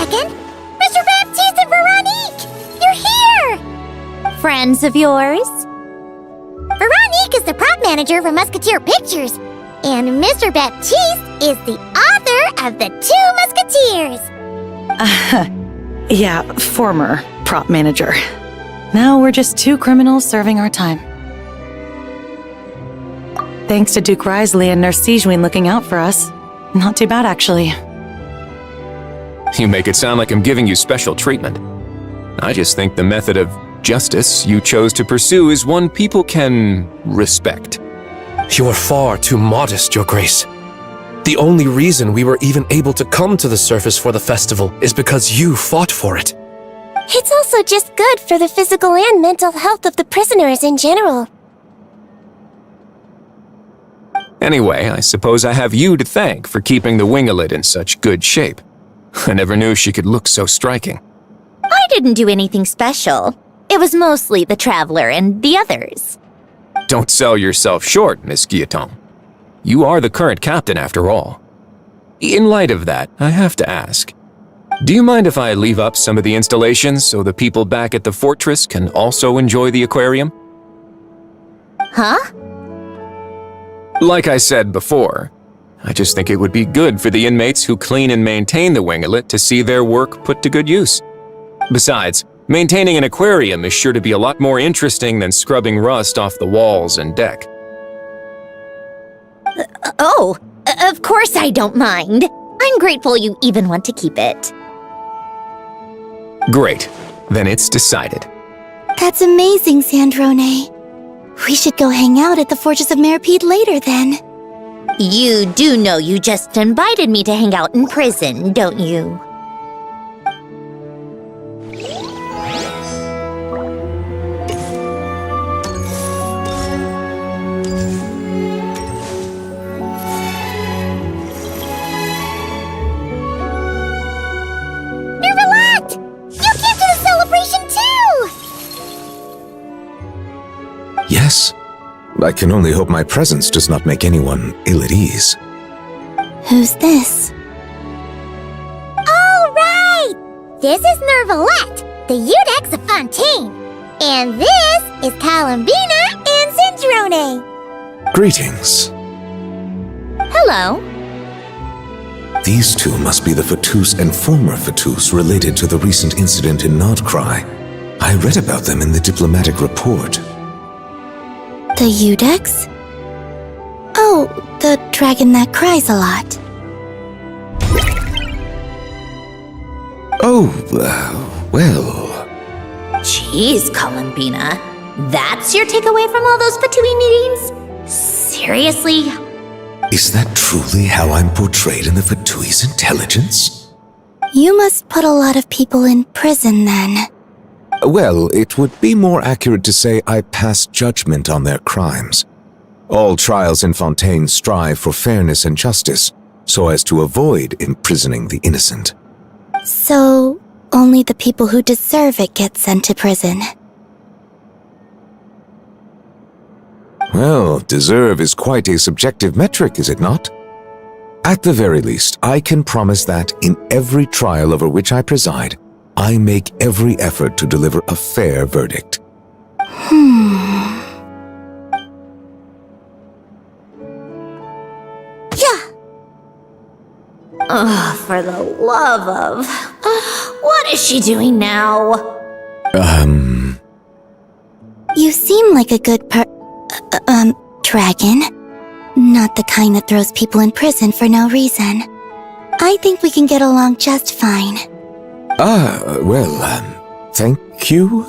second! Mr. Baptiste and Veronique! You're here! Friends of yours? Veronique is the prop manager for Musketeer Pictures, and Mr. Baptiste is the author of The Two Musketeers. Yeah, former prop manager. Now we're just two criminals serving our time. Thanks to Duke Risley and Nurse Shnezhnaya looking out for us. Not too bad, actually. You make it sound like I'm giving you special treatment. I just think the method of justice you chose to pursue is one people can respect. You are far too modest, Your Grace. The only reason we were even able to come to the surface for the festival is because you fought for it. It's also just good for the physical and mental health of the prisoners in general. Anyway, I suppose I have you to thank for keeping the winglet in such good shape. I never knew she could look so striking. I didn't do anything special. It was mostly the Traveler and the others. Don't sell yourself short, Miss Guillotin. You are the current captain, after all. In light of that, I have to ask, do you mind if I leave up some of the installations so the people back at the fortress can also enjoy the aquarium? Huh? Like I said before, I just think it would be good for the inmates who clean and maintain the winglet to see their work put to good use. Besides, maintaining an aquarium is sure to be a lot more interesting than scrubbing rust off the walls and deck. Of course I don't mind. I'm grateful you even want to keep it. Great. Then it's decided. That's amazing, Sandrone. We should go hang out at the Fortress of Meripede later, then. You do know you just invited me to hang out in prison, don't you? Yes. I can only hope my presence does not make anyone ill at ease. Who's this? All right! This is Nervalette, the Eudex of Fontaine. And this is Columbina and Sindrone. Greetings. Hello. These two must be the Fatus and former Fatus related to the recent incident in Nodcry. I read about them in the diplomatic report. The Eudex? Oh, the dragon that cries a lot. Oh, well... Jeez, Columbina. That's your takeaway from all those Fatui meetings? Seriously? Is that truly how I'm portrayed in the Fatui's intelligence? You must put a lot of people in prison, then. Well, it would be more accurate to say I pass judgment on their crimes. All trials in Fontaine strive for fairness and justice, so as to avoid imprisoning the innocent. So, only the people who deserve it get sent to prison. Well, deserve is quite a subjective metric, is it not? At the very least, I can promise that in every trial over which I preside, I make every effort to deliver a fair verdict. Yeah. Oh, for the love of... what is she doing now? You seem like a good dragon. Not the kind that throws people in prison for no reason. I think we can get along just fine. Thank you?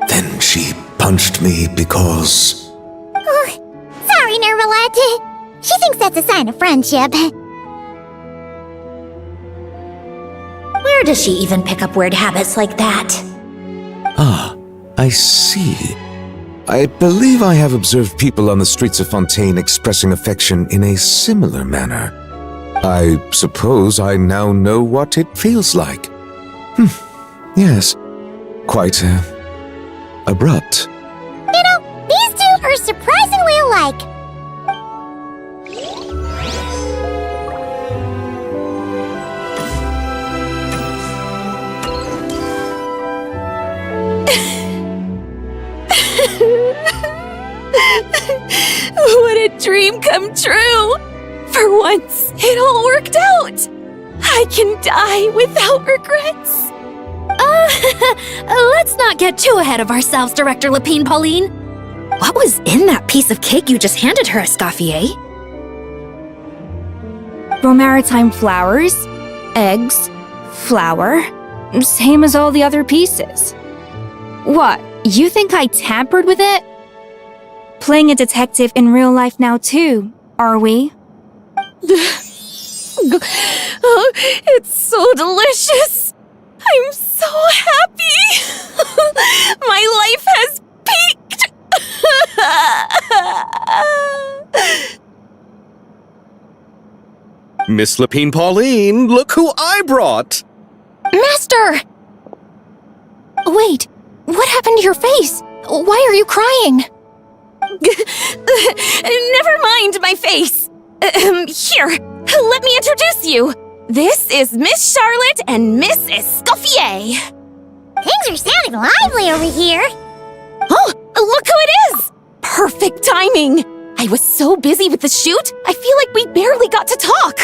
Then she punched me because... Sorry, Nervalette. She thinks that's a sign of friendship. Where does she even pick up weird habits like that? Ah, I see. I believe I have observed people on the streets of Fontaine expressing affection in a similar manner. I suppose I now know what it feels like. Yes, quite, abrupt. You know, these two are surprisingly alike. come true! For once, it all worked out! I can die without regrets! Let's not get too ahead of ourselves, Director Lapine Pauline. What was in that piece of cake you just handed her, Escoffier? Bromaritime flowers, eggs, flour, same as all the other pieces. What, you think I tampered with it? Playing a detective in real life now too, are we? Oh, it's so delicious! I'm so happy! My life has peaked! Miss Lapine Pauline, look who I brought! Master! Wait, what happened to your face? Why are you crying? Never mind my face. Here, let me introduce you. This is Miss Charlotte and Miss Escoffier. Things are sounding lively over here. Oh, look who it is! Perfect timing. I was so busy with the shoot, I feel like we barely got to talk.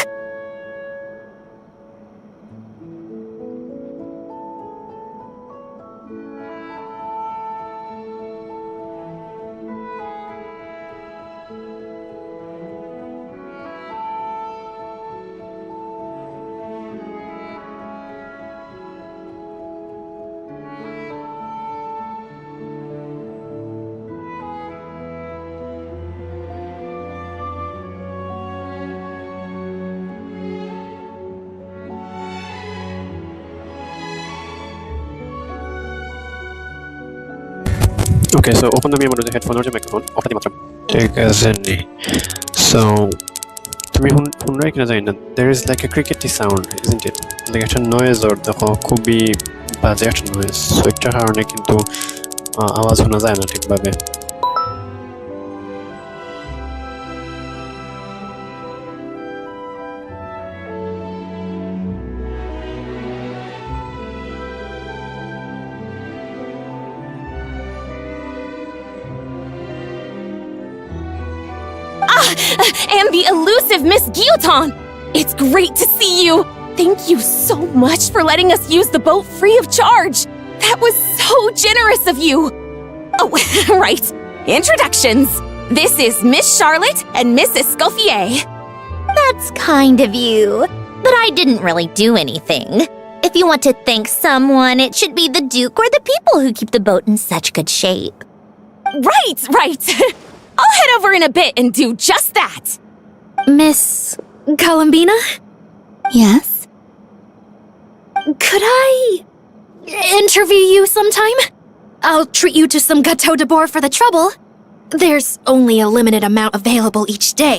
Okay, so open the memo to the headphone or the microphone. Off the matram. Take as any. So, তুমি শুনরাই কিনা জানি না, there is like a crickety sound, isn't it? Like একটা noise or দেখো খুবই বাজে একটা noise. So একটা কারণে কিন্তু আওয়াজ শোনা যায় না ঠিকভাবে। And the elusive Miss Guillotin! It's great to see you! Thank you so much for letting us use the boat free of charge! That was so generous of you! Oh, right. Introductions. This is Miss Charlotte and Miss Escoffier. That's kind of you, but I didn't really do anything. If you want to thank someone, it should be the Duke or the people who keep the boat in such good shape. Right. I'll head over in a bit and do just that. Miss Columbina? Yes? Could I interview you sometime? I'll treat you to some gâteau de bord for the trouble. There's only a limited amount available each day,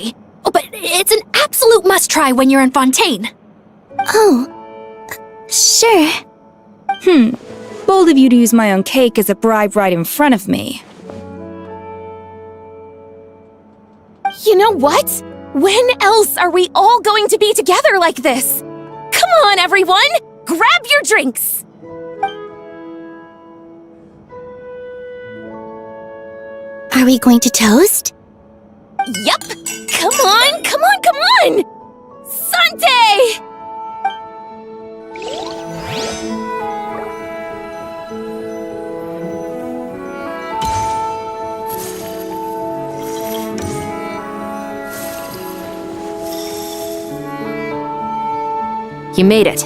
but it's an absolute must-try when you're in Fontaine. Oh, sure. Bold of you to use my own cake as a bribe right in front of me. You know what? When else are we all going to be together like this? Come on, everyone! Grab your drinks! Are we going to toast? Yup! Come on! Sante! You made it.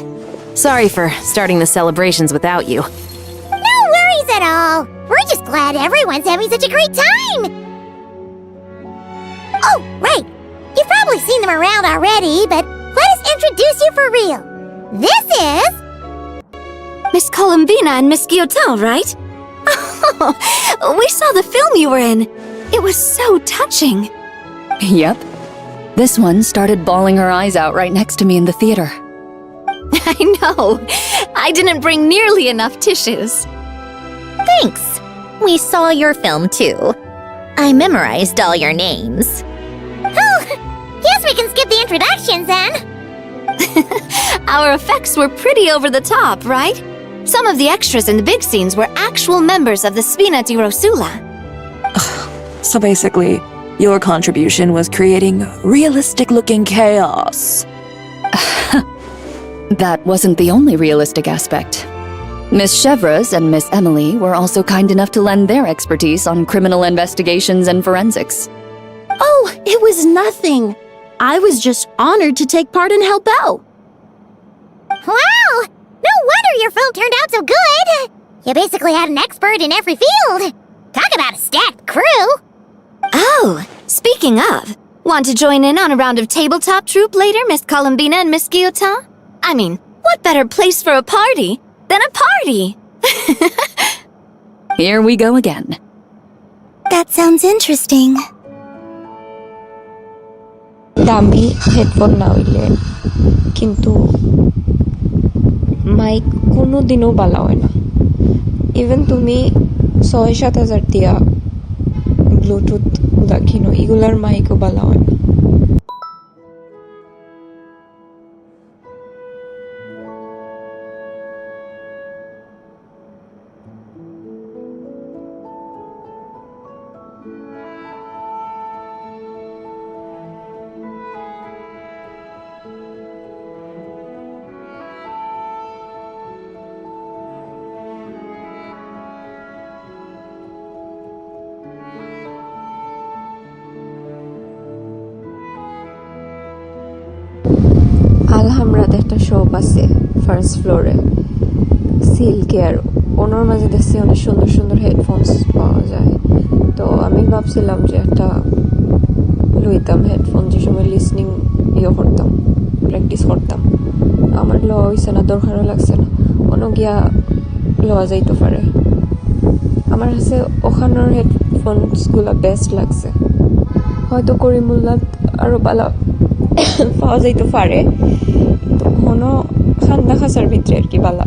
Sorry for starting the celebrations without you. No worries at all. We're just glad everyone's having such a great time. Oh, right. You've probably seen them around already, but let us introduce you for real. This is... Miss Columbina and Miss Guillotin, right? Oh, we saw the film you were in. It was so touching. Yep. This one started bawling her eyes out right next to me in the theater. I know. I didn't bring nearly enough tissues. Thanks. We saw your film too. I memorized all your names. Oh, guess we can skip the introductions then. Our effects were pretty over the top, right? Some of the extras in the big scenes were actual members of the Spina di Rosula. So basically, Your contribution was creating realistic-looking chaos. That wasn't the only realistic aspect. Miss Chevres and Miss Emily were also kind enough to lend their expertise on criminal investigations and forensics. Oh, it was nothing. I was just honored to take part and help out. Wow! No wonder your film turned out so good! You basically had an expert in every field. Talk about a stacked crew! Oh, speaking of, want to join in on a round of tabletop troupe later, Miss Columbina and Miss Guillotin? I mean, what better place for a party than a party? Here we go again. That sounds interesting. দামি headphone না হইলে কিন্তু mic কোনো দিনও বালা হয় না even তুমি ৬-৭ দিয়া ব্লুটুথ গুলা কিনো এগুলার মাইকও বালা হয় না আলহামরাতে একটা শপ আছে ফার্স্ট ফ্লোরে সিল্কের ওনার মাঝে দেখছি অনেক সুন্দর সুন্দর হেডফোনস পাওয়া যায় তো আমি ভাবছিলাম যে একটা লইতাম হেডফোন যে সময় লিসনিং করতাম প্র্যাকটিস করতাম আমার লওয়া হয়েছে না দরকারও লাগছে না অন্য গিয়া লওয়া যাইতে পারে আমার কাছে ওখানের হেডফোনসগুলো বেস্ট লাগছে হয়তো করিমুল্লাত আরও ভালো পাওয়া যাইতে পারে তো কোনো খান্দা খাসার ভিতরে আর কি বালা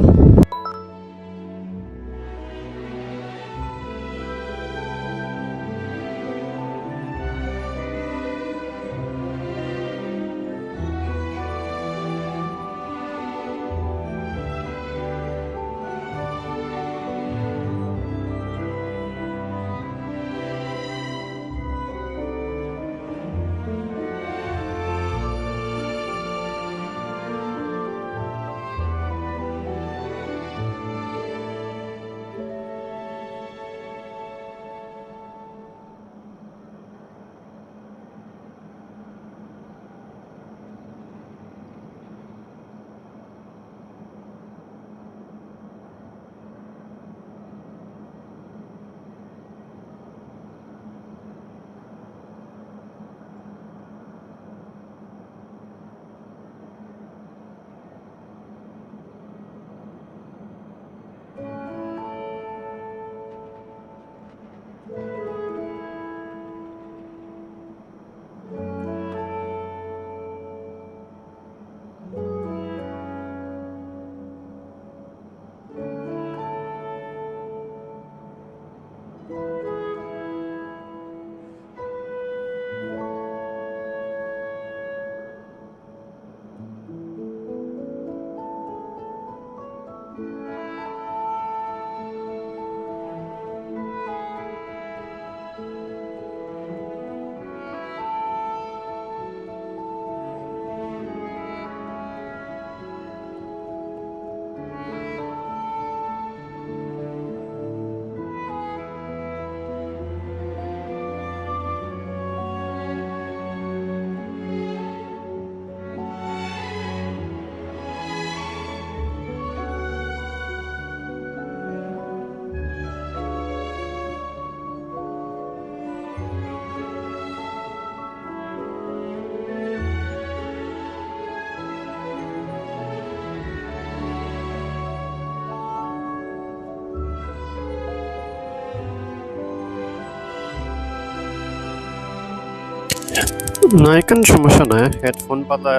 না এখানে সমস্যা নাই হেডফোন পালা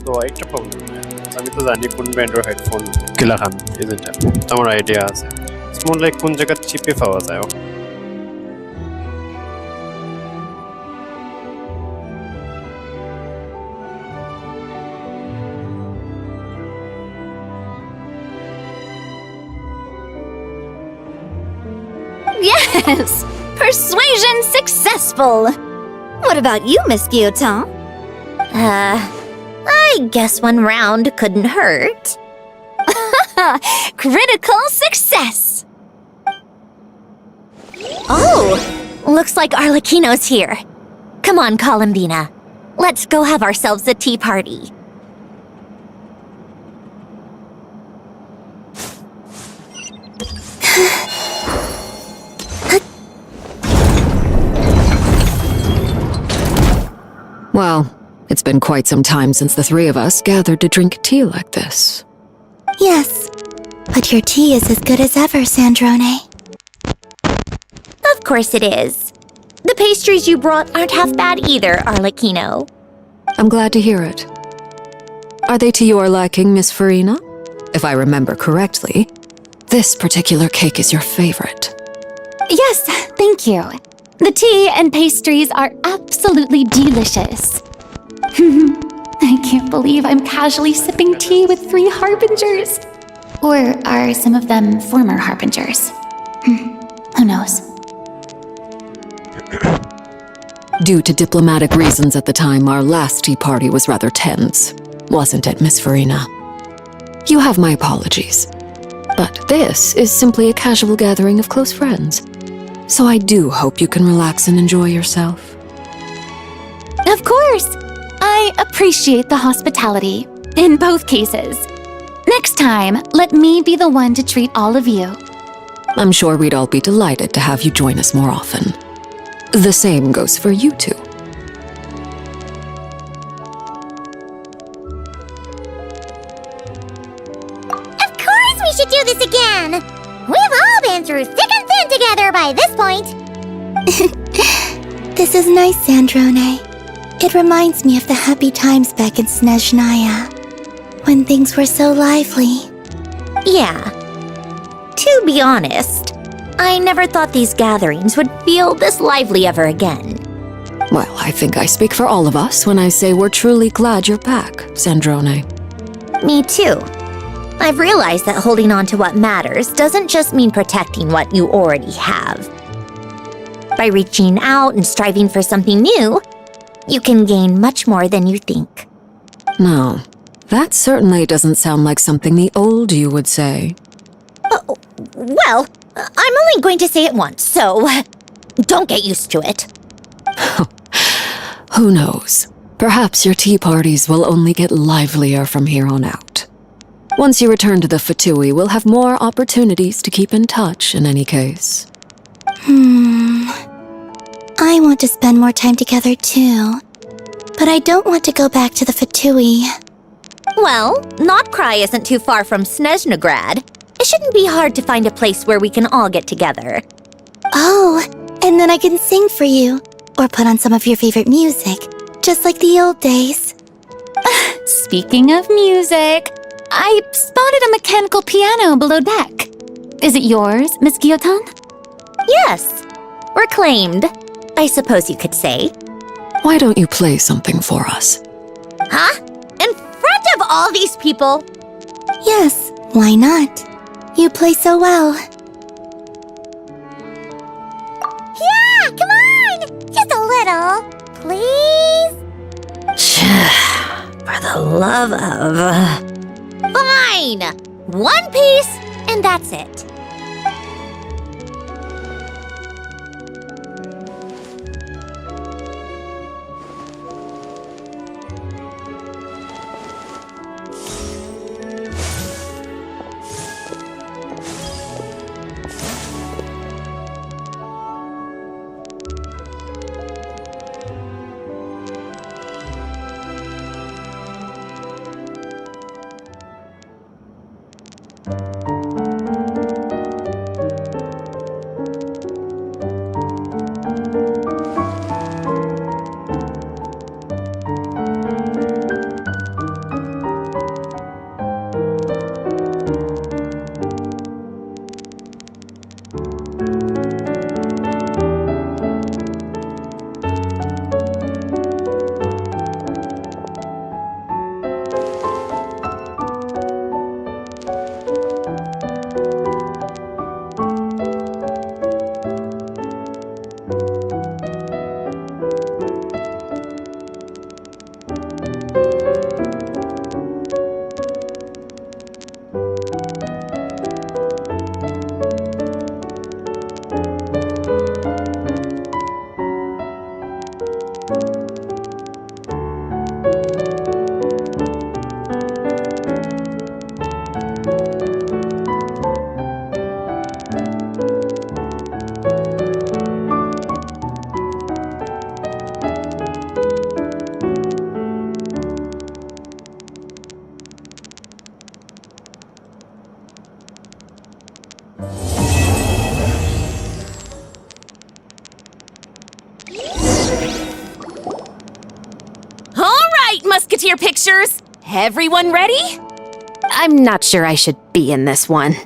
তো একটা প্রবলেম নাই আমি তো জানি কোন ব্র্যান্ডের হেডফোন কিলা খান এজেন্টটা আমার আইডিয়া আছে স্মল লাইক কোন জায়গা চিপে পাওয়া যায় Yes! Persuasion successful! What about you, Miss Guillotin? I guess one round couldn't hurt. Critical success! Oh, looks like Arlecchino's here. Come on, Columbina. Let's go have ourselves a tea party. Well, it's been quite some time since the three of us gathered to drink tea like this. Yes, but your tea is as good as ever, Sandrone. Of course it is. The pastries you brought aren't half bad either, Arlecchino. I'm glad to hear it. Are they to your liking, Miss Farina? If I remember correctly, this particular cake is your favorite. Yes, thank you. The tea and pastries are absolutely delicious. I can't believe I'm casually sipping tea with 3 harbingers. Or are some of them former harbingers? Who knows? Due to diplomatic reasons at the time, our last tea party was rather tense. Wasn't it, Miss Farina? You have my apologies. But this is simply a casual gathering of close friends. So I do hope you can relax and enjoy yourself. Of course! I appreciate the hospitality, in both cases. Next time, let me be the one to treat all of you. I'm sure we'd all be delighted to have you join us more often. The same goes for you two. Of course we should do this again! We've all been through thick and thin together by this point. This is nice, Sandrone. It reminds me of the happy times back in Shnezhnaya, when things were so lively. Yeah. To be honest, I never thought these gatherings would feel this lively ever again. Well, I think I speak for all of us when I say we're truly glad you're back, Sandrone. Me too. I've realized that holding on to what matters doesn't just mean protecting what you already have. By reaching out and striving for something new, you can gain much more than you think. No, that certainly doesn't sound like something the old you would say. Well, I'm only going to say it once, so don't get used to it. Who knows? Perhaps your tea parties will only get livelier from here on out. Once you return to the Fatui, we'll have more opportunities to keep in touch in any case. I want to spend more time together too, but I don't want to go back to the Fatui. Well, Notcry isn't too far from Shnezhnograd. It shouldn't be hard to find a place where we can all get together. Oh, and then I can sing for you, or put on some of your favorite music, just like the old days. Speaking of music, I spotted a mechanical piano below deck. Is it yours, Miss Guillotin? Yes, reclaimed, I suppose you could say. Why don't you play something for us? Huh? In front of all these people? Yes, why not? You play so well. Yeah, come on! Just a little, please? For the love of... Fine! One piece, and that's it. Musketeer pictures! Everyone ready? I'm not sure I should be in this one.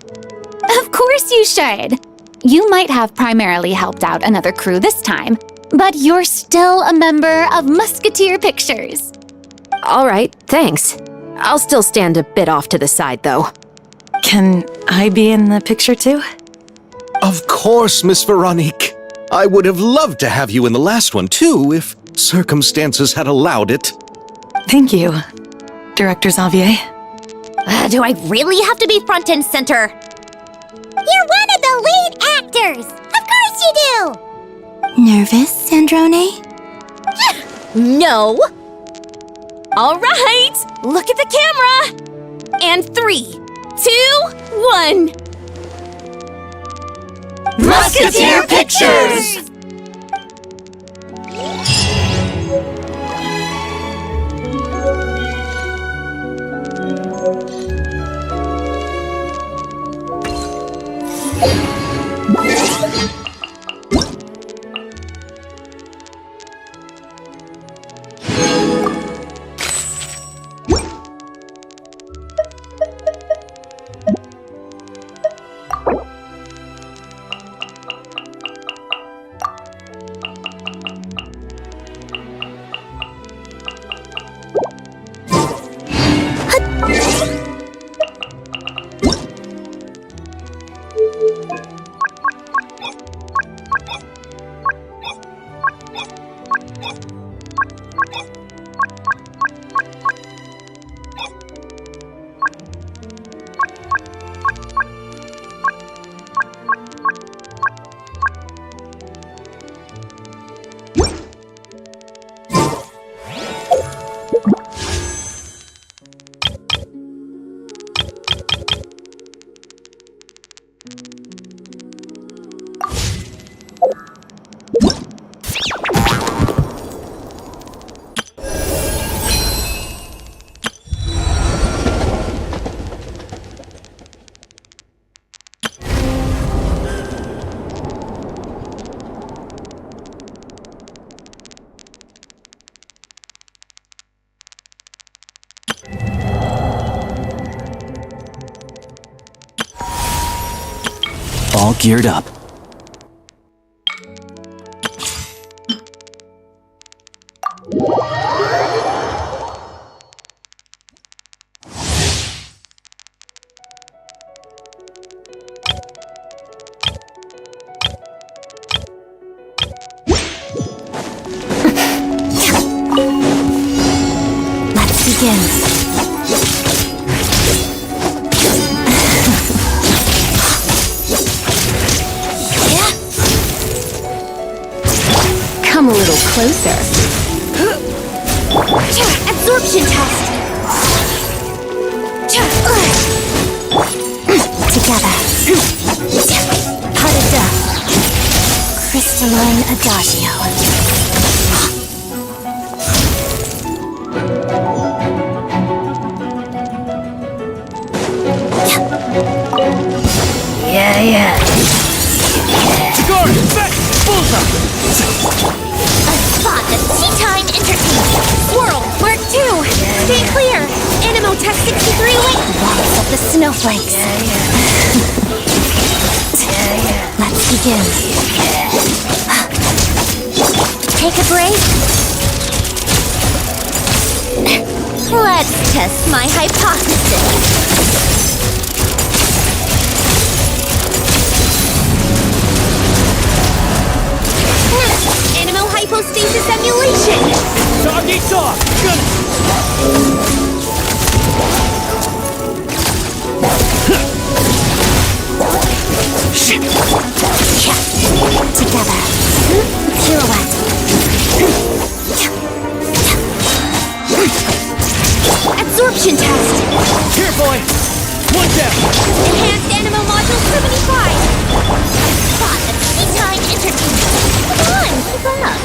Of course you should. You might have primarily helped out another crew this time, but you're still a member of Musketeer Pictures. All right, thanks. I'll still stand a bit off to the side, though. Can I be in the picture too? Of course, Miss Veronique. I would have loved to have you in the last one, too, if circumstances had allowed it. Thank you, Director Xavier. Do I really have to be front and center? You're one of the lead actors! Of course you do! Nervous, Sandrone? No! All right, look at the camera! And 3, 2, 1. Musketeer Pictures! All geared up. Let's begin. Come a little closer. Absorption test. Together. Heart of death. Crystalline adagio. Yeah. A spot of tea time entertainment. Swirl, Mark 2. Stay clear. Animotech 63 wait. Walls of the snowflakes. Let's begin. Take a break. Let's test my hypothesis. Animo hypostasis emulation! Dog eat dog! Shit! Together. Pirouette. Absorption test! Here, boy! One down! Enhanced Animo Module 75! Spot of tea time entertainment! Come on, keep up!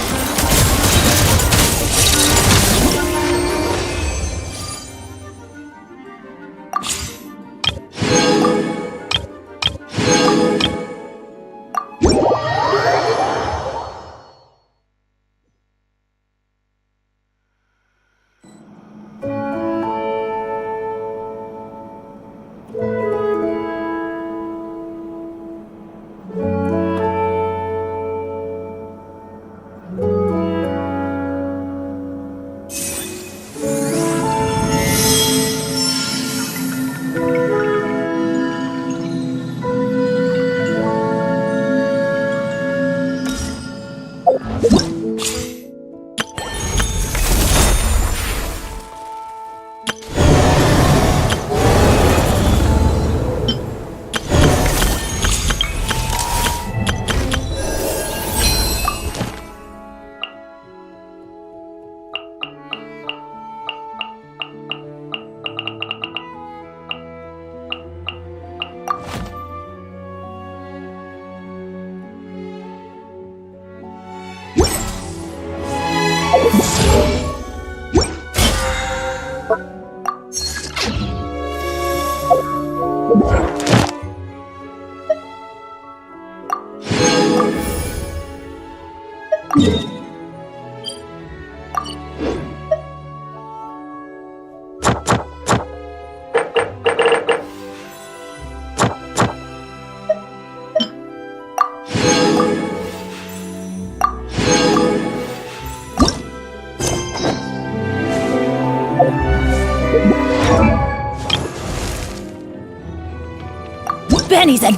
Benny's in.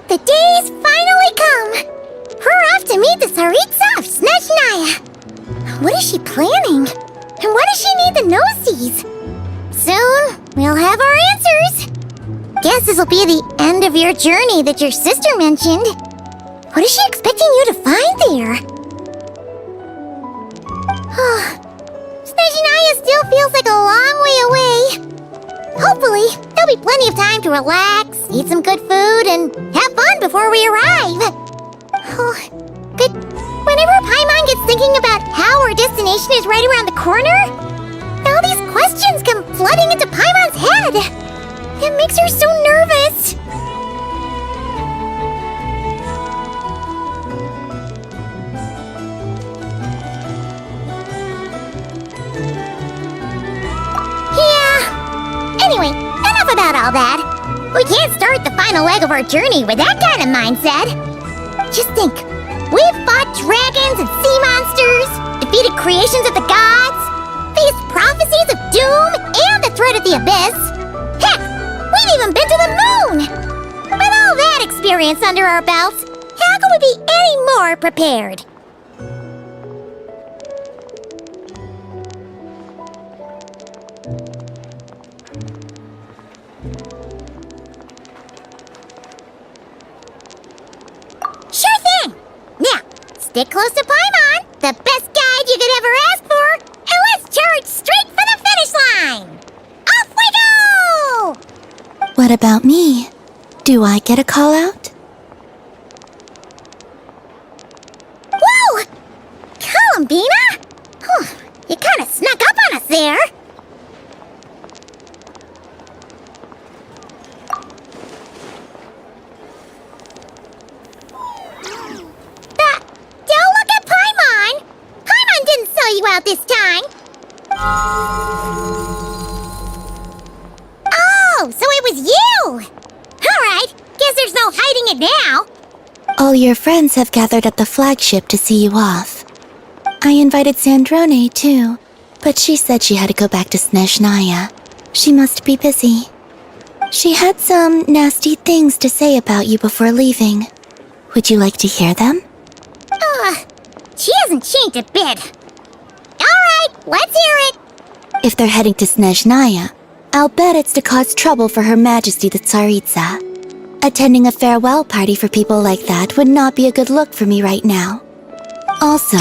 The day's finally come! We're off to meet the Tsaritsa of Shnezhnaya! What is she planning? And why does she need the gnosies? Soon, we'll have our answers! Guess this'll be the end of your journey that your sister mentioned. What is she expecting you to find there? Shnezhnaya still feels like a long way away. Hopefully, there'll be plenty of time to relax, eat some good food, and have fun before we arrive. But whenever Paimon gets thinking about how our destination is right around the corner, all these questions come flooding into Paimon's head. It makes her so nervous. Anyway, enough about all that. We can't start the final leg of our journey with that kind of mindset. Just think, we've fought dragons and sea monsters, defeated creations of the gods, faced prophecies of doom and the threat of the abyss. Heck, we've even been to the moon! With all that experience under our belts, how can we be any more prepared? Sure thing! Now, stick close to Paimon, the best guide you could ever ask for, and let's charge straight for the finish line! Off we go! What about me? Do I get a call out? Whoa! Columbina? Whew, you kind of snuck up on us there. Don't look at Paimon! Paimon didn't sell you out this time! Oh, so it was you! Alright, guess there's no hiding it now. All your friends have gathered at the flagship to see you off. I invited Sandrone, too, but she said she had to go back to Shnezhnaya. She must be busy. She had some nasty things to say about you before leaving. Would you like to hear them? She hasn't changed a bit. Alright, let's hear it. If they're heading to Shnezhnaya, I'll bet it's to cause trouble for Her Majesty the Tsaritsa. Attending a farewell party for people like that would not be a good look for me right now. Also,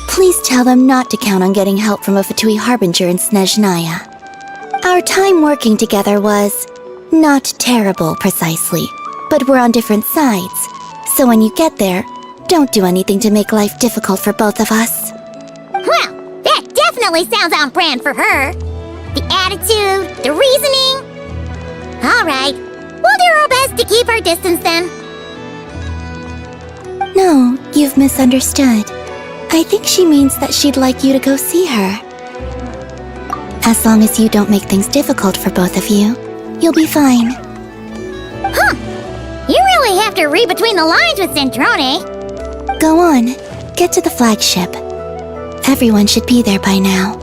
please tell them not to count on getting help from a Fatui Harbinger in Shnezhnaya. Our time working together was not terrible, precisely, but we're on different sides. So when you get there, don't do anything to make life difficult for both of us. Well, that definitely sounds on brand for her. The attitude, the reasoning. Alright, we'll do our best to keep our distance then. No, you've misunderstood. I think she means that she'd like you to go see her. As long as you don't make things difficult for both of you, you'll be fine. Huh. You really have to read between the lines with Centrone. Go on, get to the flagship. Everyone should be there by now.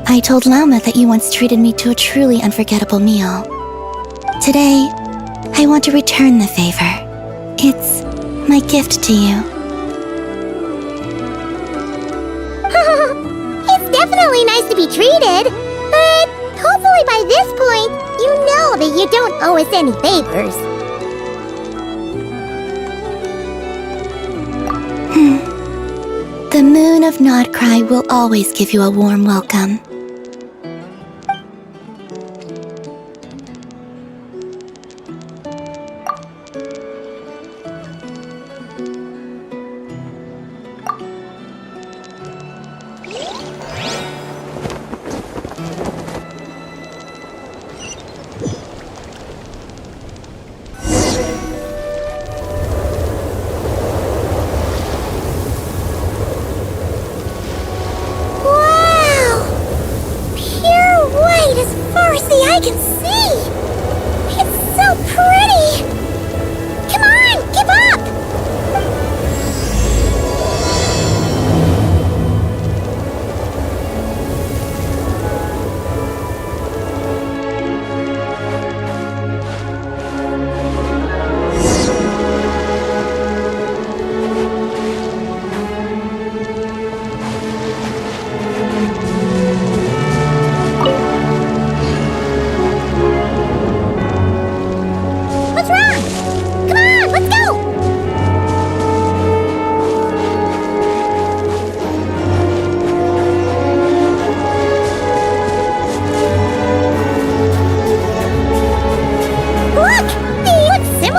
I told Lama that you once treated me to a truly unforgettable meal. Today, I want to return the favor. It's my gift to you. It's definitely nice to be treated, but hopefully by this point, you know that you don't owe us any favors. The moon of Nodcry will always give you a warm welcome. I can see! It's so pretty! Come on, keep up!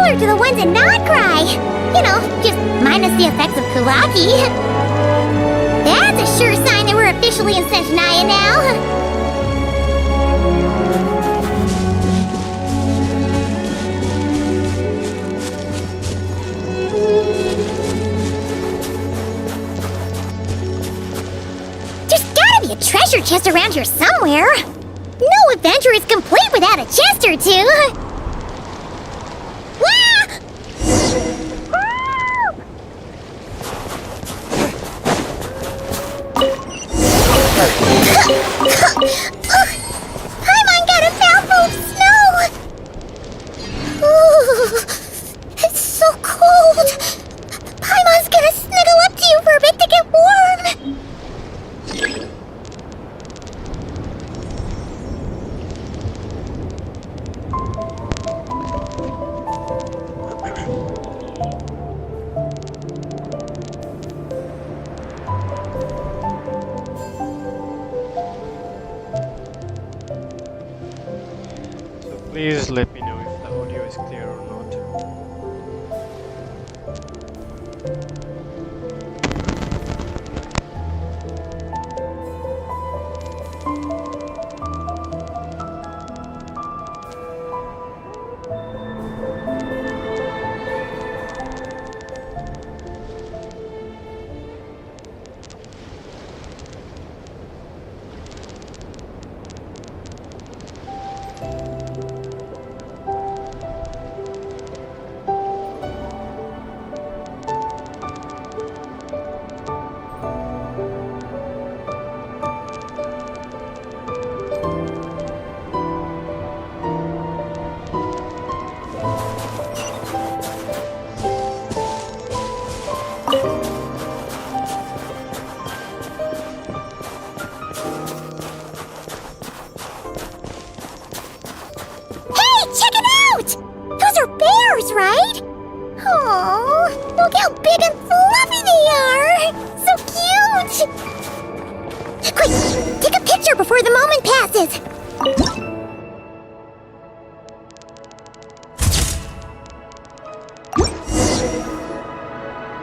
To the ones in Nodcry. You know, just minus the effects of Kulaki. That's a sure sign that we're officially in Shnezhnaya now. There's gotta be a treasure chest around here somewhere. No adventure is complete without a chest or two. Paimon got a mouthful of snow! Ooh, it's so cold! Paimon's gonna snuggle up to you for a bit to get warm! Please let me know if the audio is clear or not. big and fluffy they are! So cute! Quick, take a picture before the moment passes!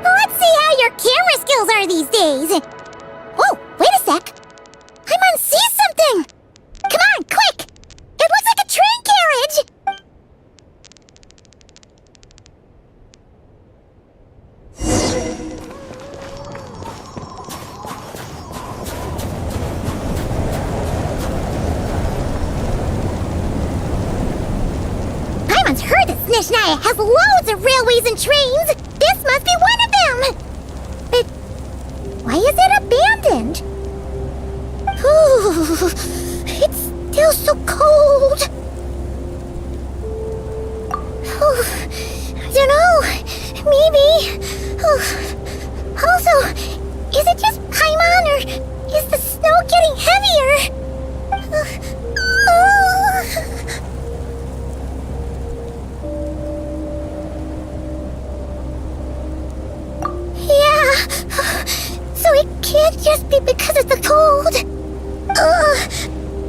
Let's see how your camera skills are these days! Oh, wait a sec! Paimon sees something! Come on, quick! It looks like a train carriage! Paimon's heard that Shnezhnaya has loads of railways and trains! This must be one of them! But why is it abandoned? Ooh, it's still so cold. Ooh, I don't know. Maybe. Ooh. Also, is it just Paimon or is the snow getting heavier? Yeah. So it can't just be because of the cold.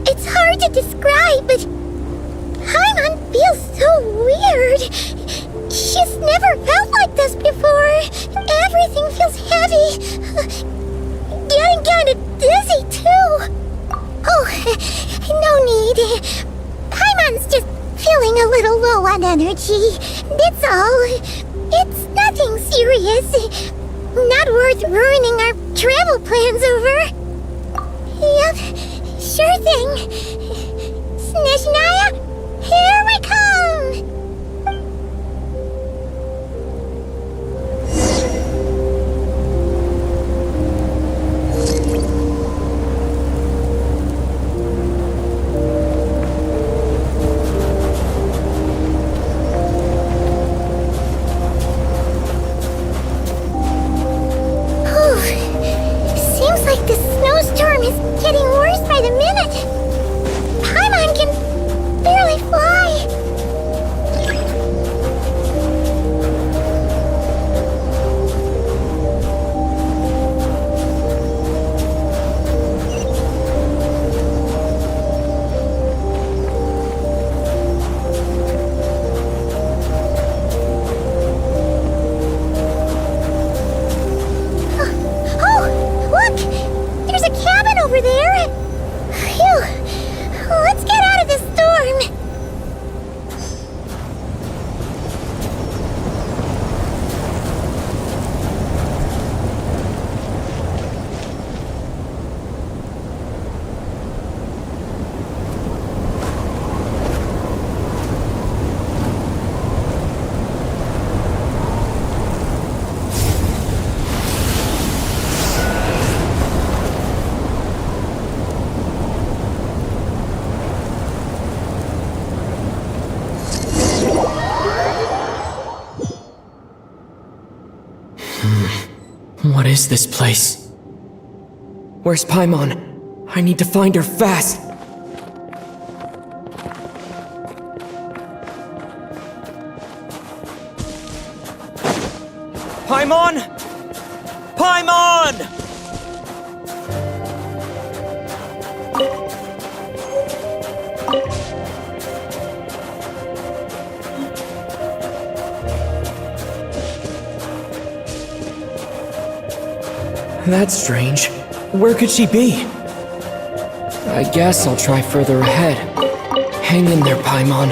It's hard to describe, but Paimon feels so weird. She's never felt like this before. Everything feels heavy. Getting kinda dizzy, too. Oh, no need. Paimon's just feeling a little low on energy. That's all. It's nothing serious. Not worth ruining our travel plans over. Yep, sure thing. Shnezhnaya, here we come! Seems like this snowstorm is getting worse by the minute. Paimon can barely fly. There's a cabin over there! Phew! Let's get out of this storm! What is this place? Where's Paimon? I need to find her fast! Paimon! Paimon! That's strange. Where could she be? I guess I'll try further ahead. Hang in there, Paimon.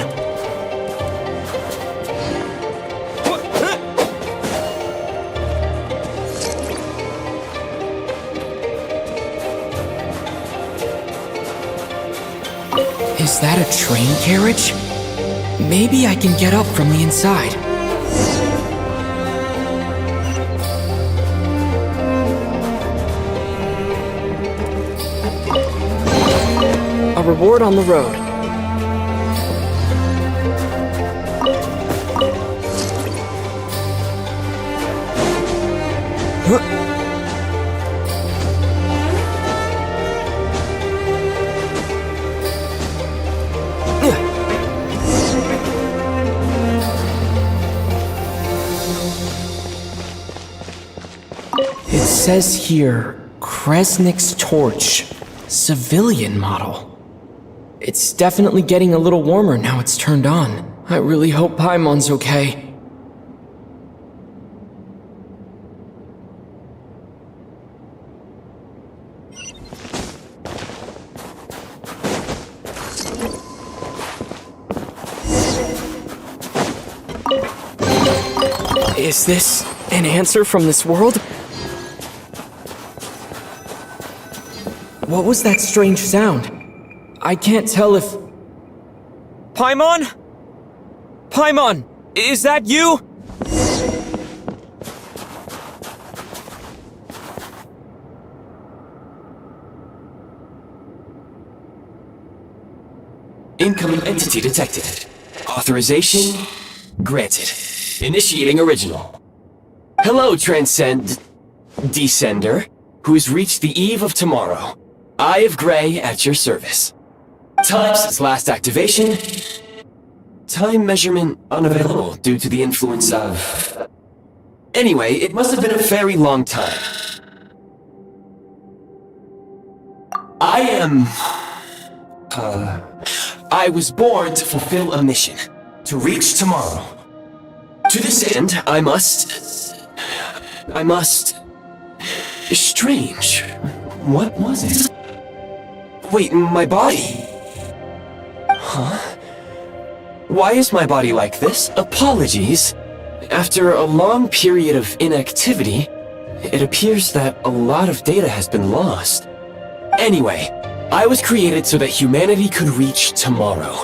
Is that a train carriage? Maybe I can get up from the inside. A reward on the road. says here, Kresnik's torch, civilian model. It's definitely getting a little warmer now it's turned on. I really hope Paimon's okay. Is this an answer from this world? What was that strange sound? I can't tell if... Paimon? Paimon, is that you? Incoming entity detected. Authorization granted. Initiating original. Hello, Descender, who's reached the eve of tomorrow. Eye of Grey at your service. Time since last activation. Time measurement unavailable due to the influence of... Anyway, it must have been a very long time. I was born to fulfill a mission. To reach tomorrow. To this end, I must... Strange. What was it? Wait, my body? Huh? Why is my body like this? Apologies. After a long period of inactivity, it appears that a lot of data has been lost. Anyway, I was created so that humanity could reach tomorrow.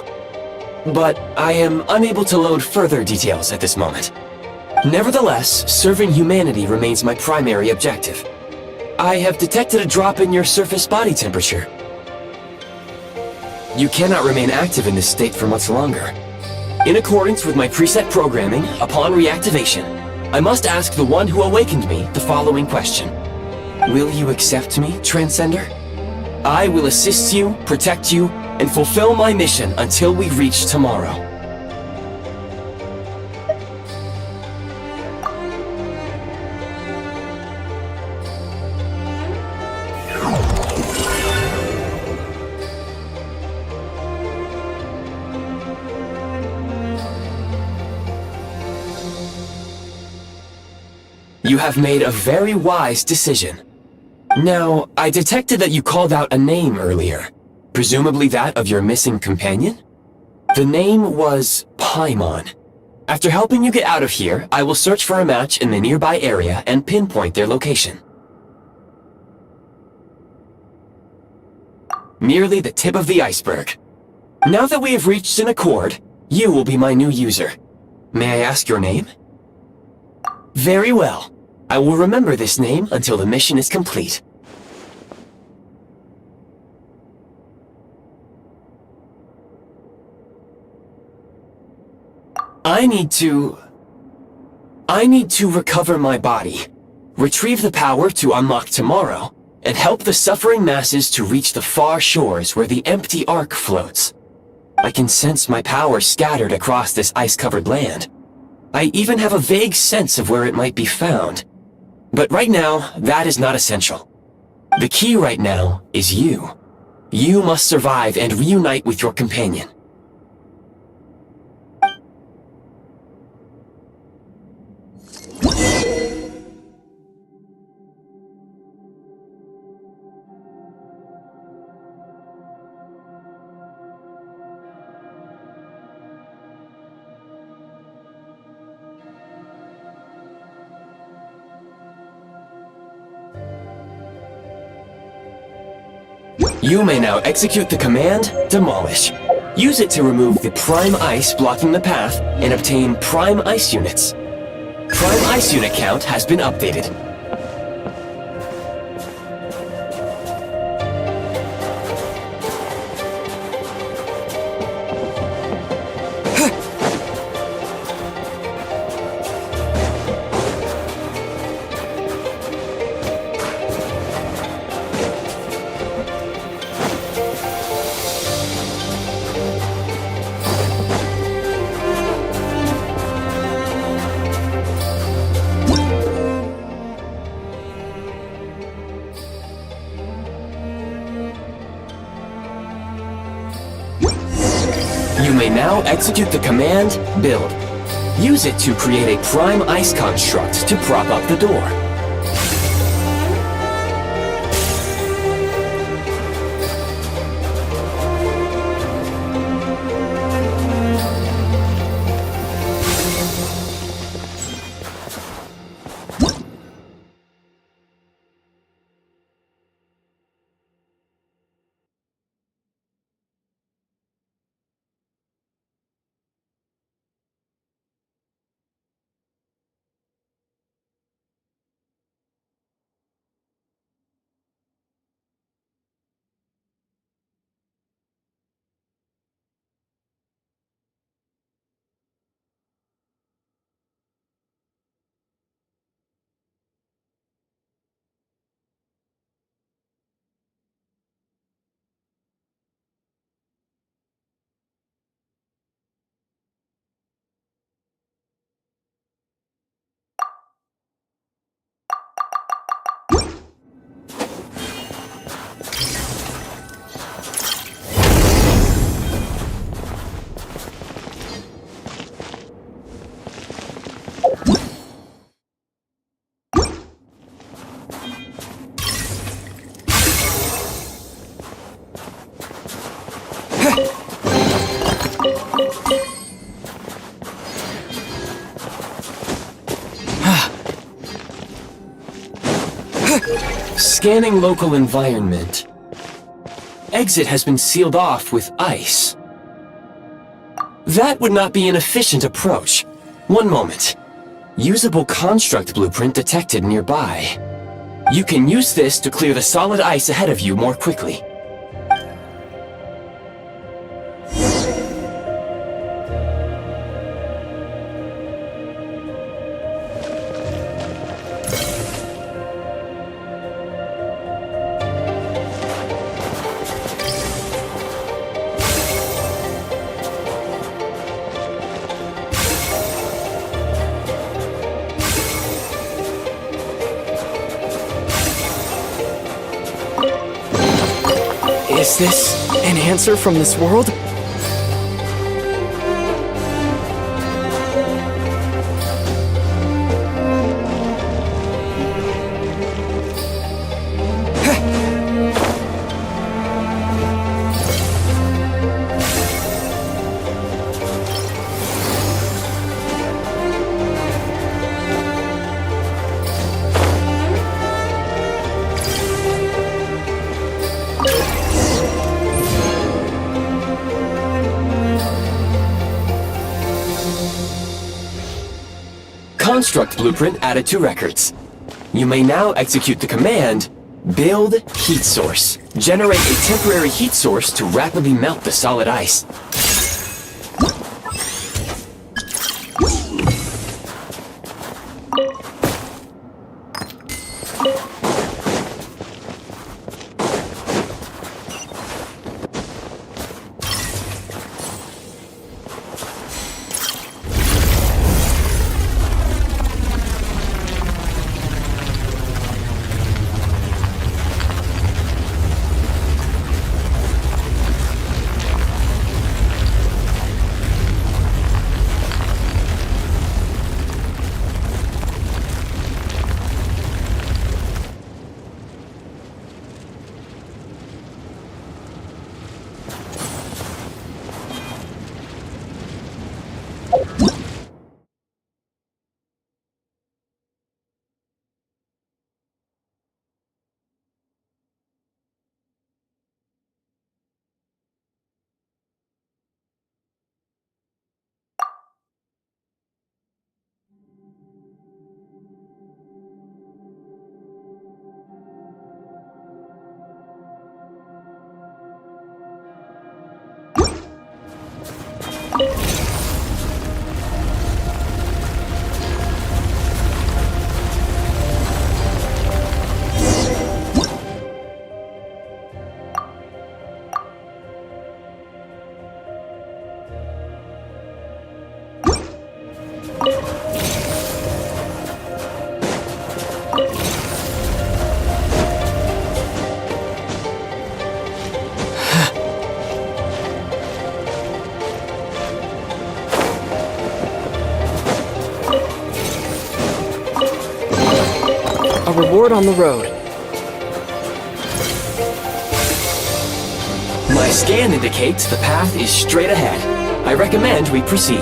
But I am unable to load further details at this moment. Nevertheless, serving humanity remains my primary objective. I have detected a drop in your surface body temperature. You cannot remain active in this state for much longer. In accordance with my preset programming, upon reactivation, I must ask the one who awakened me the following question. Will you accept me, Transcender? I will assist you, protect you, and fulfill my mission until we reach tomorrow. You have made a very wise decision. Now, I detected that you called out a name earlier. Presumably that of your missing companion? The name was Paimon. After helping you get out of here, I will search for a match in the nearby area and pinpoint their location. Merely the tip of the iceberg. Now that we have reached an accord, you will be my new user. May I ask your name? Very well. I will remember this name until the mission is complete. I need to recover my body, retrieve the power to unlock tomorrow, and help the suffering masses to reach the far shores where the empty Ark floats. I can sense my power scattered across this ice-covered land. I even have a vague sense of where it might be found. But right now, that is not essential. The key right now is you. You must survive and reunite with your companion. You may now execute the command, Demolish. Use it to remove the Prime Ice blocking the path and obtain Prime Ice units. Prime Ice unit count has been updated. may now execute the command, build. Use it to create a prime ice construct to prop up the door. Scanning local environment. Exit has been sealed off with ice. That would not be an efficient approach. One moment. Usable construct blueprint detected nearby. You can use this to clear the solid ice ahead of you more quickly. Is this an answer from this world? Construct blueprint added to records. You may now execute the command, build heat source. Generate a temporary heat source to rapidly melt the solid ice. forward on the road. My scan indicates the path is straight ahead. I recommend we proceed.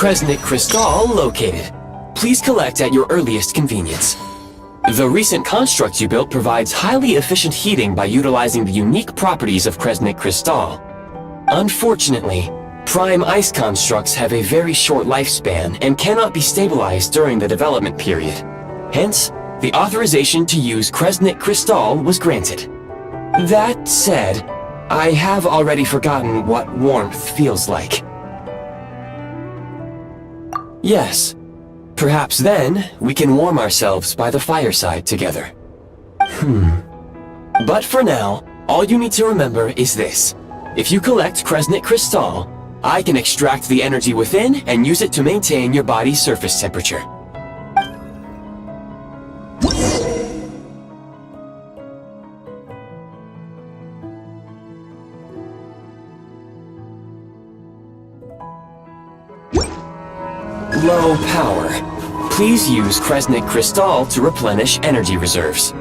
Kresnik Crystal located. Please collect at your earliest convenience. The recent construct you built provides highly efficient heating by utilizing the unique properties of Kresnik Crystal. Unfortunately, prime ice constructs have a very short lifespan and cannot be stabilized during the development period. Hence, the authorization to use Kresnik Crystal was granted. That said, I have already forgotten what warmth feels like. Yes, perhaps then we can warm ourselves by the fireside together. But for now, all you need to remember is this. If you collect Kresnik Crystal, I can extract the energy within and use it to maintain your body's surface temperature. Low power. Please use Kresnik Crystal to replenish energy reserves.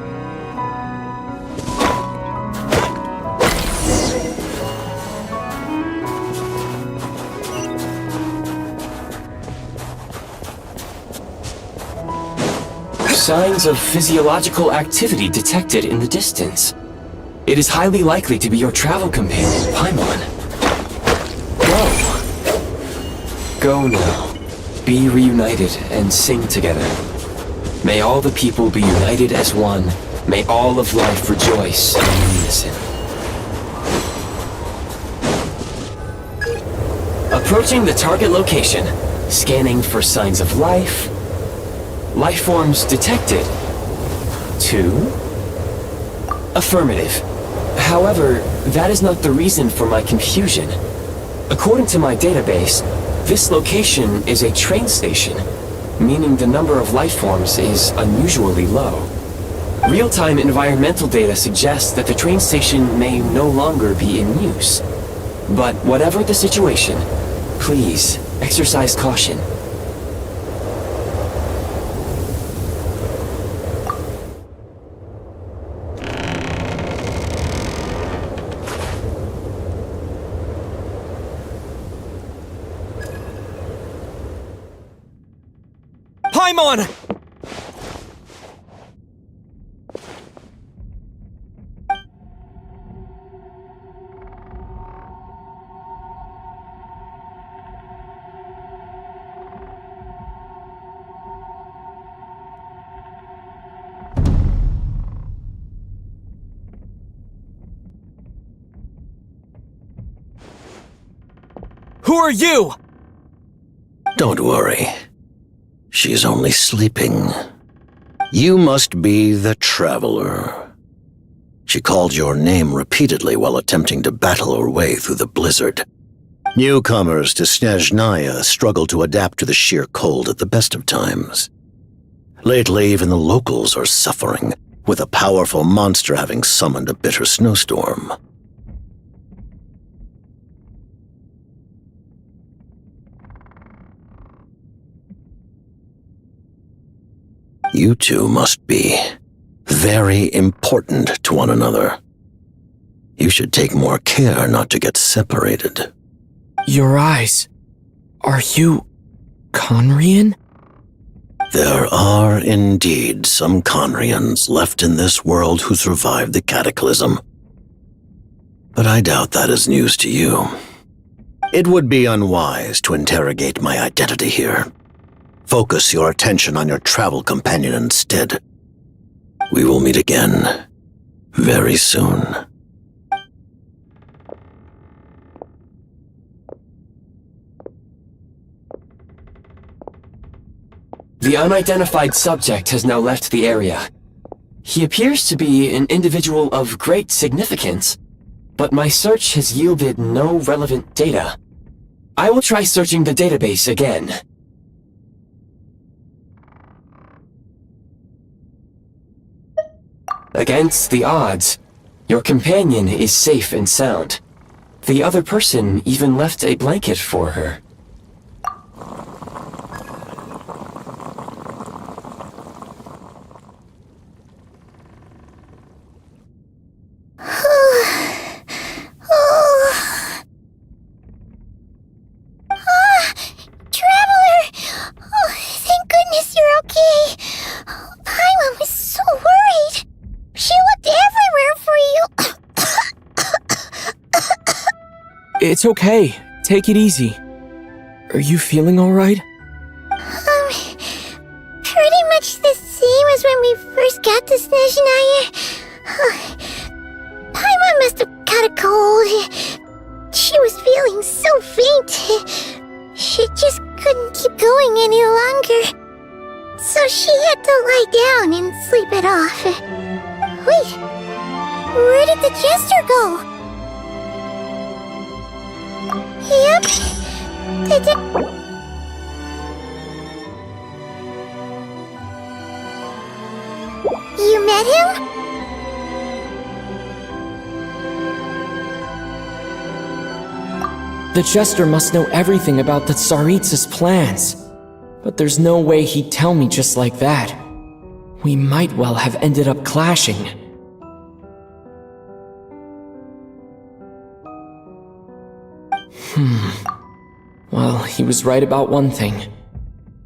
Signs of physiological activity detected in the distance. It is highly likely to be your travel companion, Paimon. Go now. Be reunited and sing together. May all the people be united as one. May all of life rejoice in unison. Approaching the target location. Scanning for signs of life. Life forms detected. 2. Affirmative. However, that is not the reason for my confusion. According to my database, this location is a train station, meaning the number of life forms is unusually low. Real-time environmental data suggests that the train station may no longer be in use. But whatever the situation, please exercise caution. Paimon! Who are you? Don't worry. She's only sleeping. You must be the Traveler. She called your name repeatedly while attempting to battle her way through the blizzard. Newcomers to Shnezhnaya struggle to adapt to the sheer cold at the best of times. Lately, even the locals are suffering, with a powerful monster having summoned a bitter snowstorm. You two must be very important to one another. You should take more care not to get separated. Your eyes. Are you Conrian? There are indeed some Conrians left in this world who survived the cataclysm. But I doubt that is news to you. It would be unwise to interrogate my identity here. Focus your attention on your travel companion instead. We will meet again very soon. The unidentified subject has now left the area. He appears to be an individual of great significance, but my search has yielded no relevant data. I will try searching the database again. Against the odds, your companion is safe and sound. The other person even left a blanket for her. It's okay. Take it easy. Are you feeling alright? Pretty much the same as when we first got to Shnezhnaya. Paimon must have caught a cold. She was feeling so faint. She just couldn't keep going any longer. So she had to lie down and sleep it off. Wait, where did the jester go? Yep. You met him? The Jester must know everything about the Tsaritsa's plans. But there's no way he'd tell me just like that. We might well have ended up clashing. Well, he was right about one thing.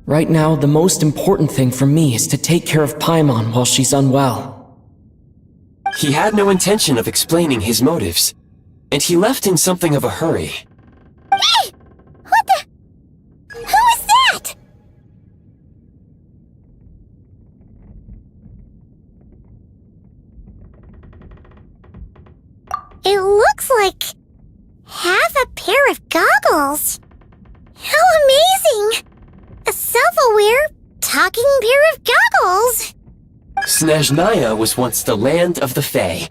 Right now, the most important thing for me is to take care of Paimon while she's unwell. He had no intention of explaining his motives, and he left in something of a hurry. Hey! What the? Who is that? It looks like half a pair of goggles. How amazing! A self-aware, talking pair of goggles! Shnezhnaya was once the land of the Fae.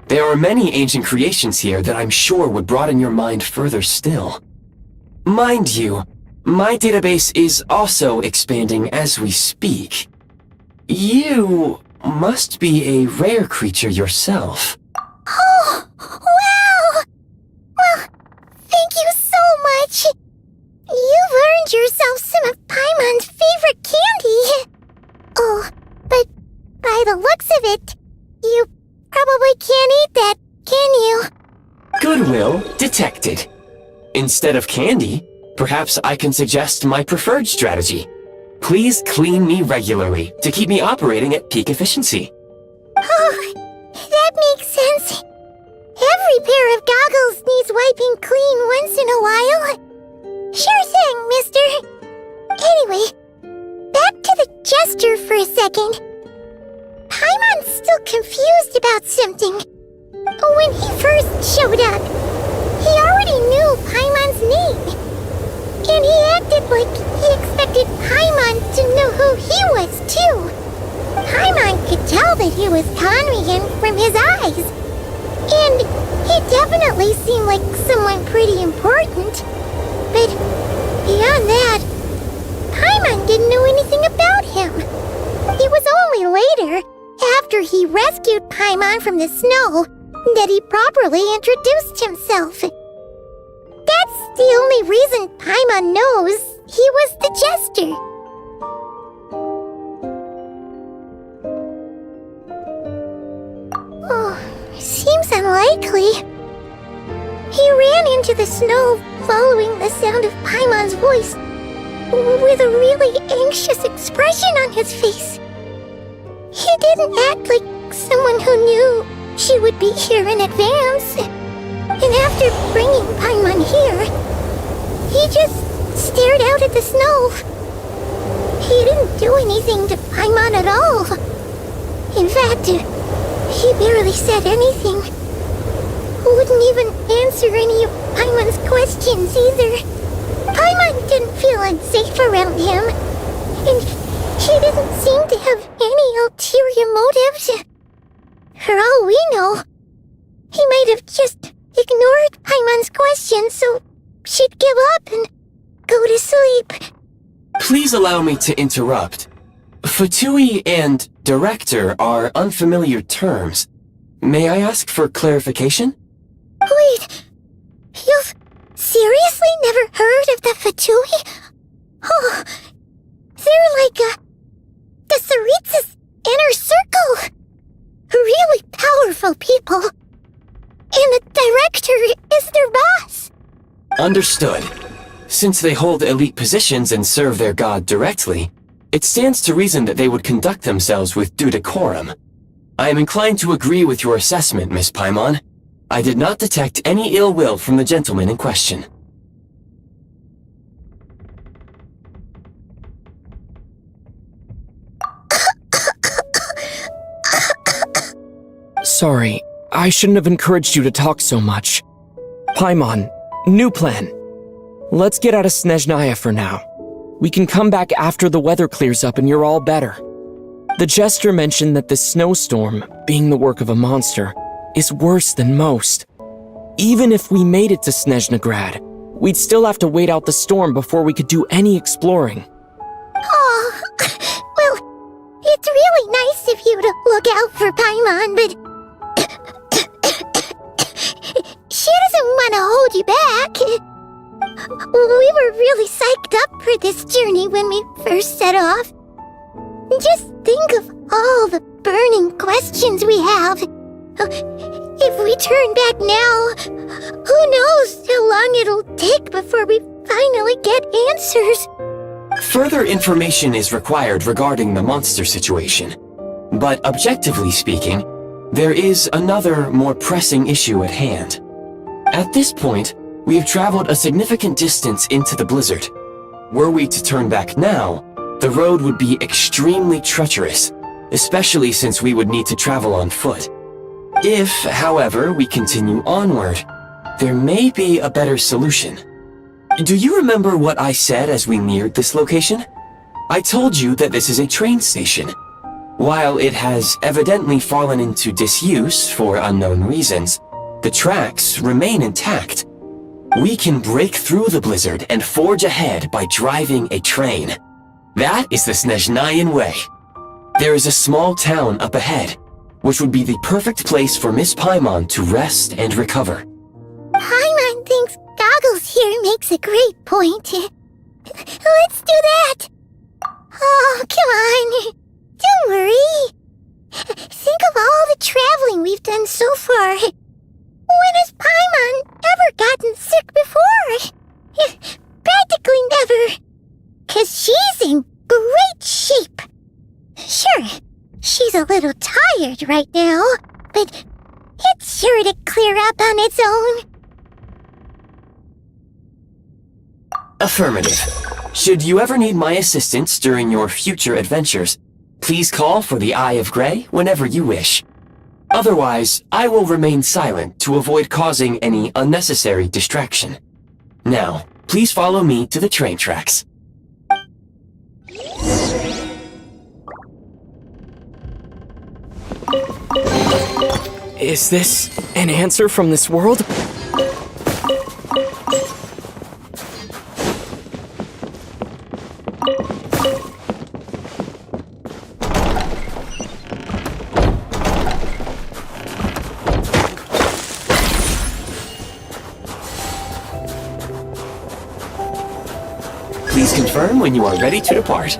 There are many ancient creations here that I'm sure would broaden your mind further still. Mind you, my database is also expanding as we speak. You must be a rare creature yourself. Oh, wow! Well, thank you so much! You've earned yourself some of Paimon's favorite candy! Oh, but by the looks of it, you probably can't eat that, can you? Goodwill detected. Instead of candy, perhaps I can suggest my preferred strategy. Please clean me regularly to keep me operating at peak efficiency. Oh, that makes sense. Every pair of goggles needs wiping clean once in a while. Sure thing, mister. Anyway, back to the jester for a second. Paimon's still confused about something. When he first showed up, he already knew Paimon's name. And he acted like he expected Paimon to know who he was, too. Paimon could tell that he was Conrian from his eyes. And he definitely seemed like someone pretty important. But beyond that, Paimon didn't know anything about him. It was only later, after he rescued Paimon from the snow, that he properly introduced himself. That's the only reason Paimon knows he was the jester. Oh, seems unlikely. He ran into the snow following the sound of Paimon's voice, with a really anxious expression on his face. He didn't act like someone who knew she would be here in advance. And after bringing Paimon here, he just stared out at the snow. He didn't do anything to Paimon at all. In fact, he barely said anything. Wouldn't even answer any of Paimon's questions either. Paimon didn't feel unsafe around him, and he didn't seem to have any ulterior motives. For all we know, he might have just ignored Paimon's questions so she'd give up and go to sleep. Please allow me to interrupt. Fatui and director are unfamiliar terms. May I ask for clarification? Wait, you've seriously never heard of the Fatui? Oh, they're like the Tsaritsa's inner circle. Really powerful people. And the director is their boss. Understood. Since they hold elite positions and serve their god directly, it stands to reason that they would conduct themselves with due decorum. I am inclined to agree with your assessment, Miss Paimon. I did not detect any ill will from the gentleman in question. Sorry, I shouldn't have encouraged you to talk so much. Paimon, new plan. Let's get out of Shnezhnaya for now. We can come back after the weather clears up and you're all better. The jester mentioned that this snowstorm, being the work of a monster, is worse than most. Even if we made it to Shnezhnagrad, we'd still have to wait out the storm before we could do any exploring. Oh, well, it's really nice of you to look out for Paimon, but she doesn't want to hold you back. We were really psyched up for this journey when we first set off. Just think of all the burning questions we have. If we turn back now, who knows how long it'll take before we finally get answers. Further information is required regarding the monster situation. But objectively speaking, there is another, more pressing issue at hand. At this point, we have traveled a significant distance into the blizzard. Were we to turn back now, the road would be extremely treacherous, especially since we would need to travel on foot. If, however, we continue onward, there may be a better solution. Do you remember what I said as we neared this location? I told you that this is a train station. While it has evidently fallen into disuse for unknown reasons, the tracks remain intact. We can break through the blizzard and forge ahead by driving a train. That is the Shnezhnayan way. There is a small town up ahead, which would be the perfect place for Miss Paimon to rest and recover. Paimon thinks Goggles here makes a great point. Let's do that. Oh, come on. Don't worry. Think of all the traveling we've done so far. When has Paimon ever gotten sick before? Practically never. 'Cause she's in great shape. Sure, she's a little tired right now, but it's sure to clear up on its own. Affirmative. Should you ever need my assistance during your future adventures, please call for the Eye of Grey whenever you wish. Otherwise, I will remain silent to avoid causing any unnecessary distraction. Now, please follow me to the train tracks. Is this an answer from this world? Please confirm when you are ready to depart.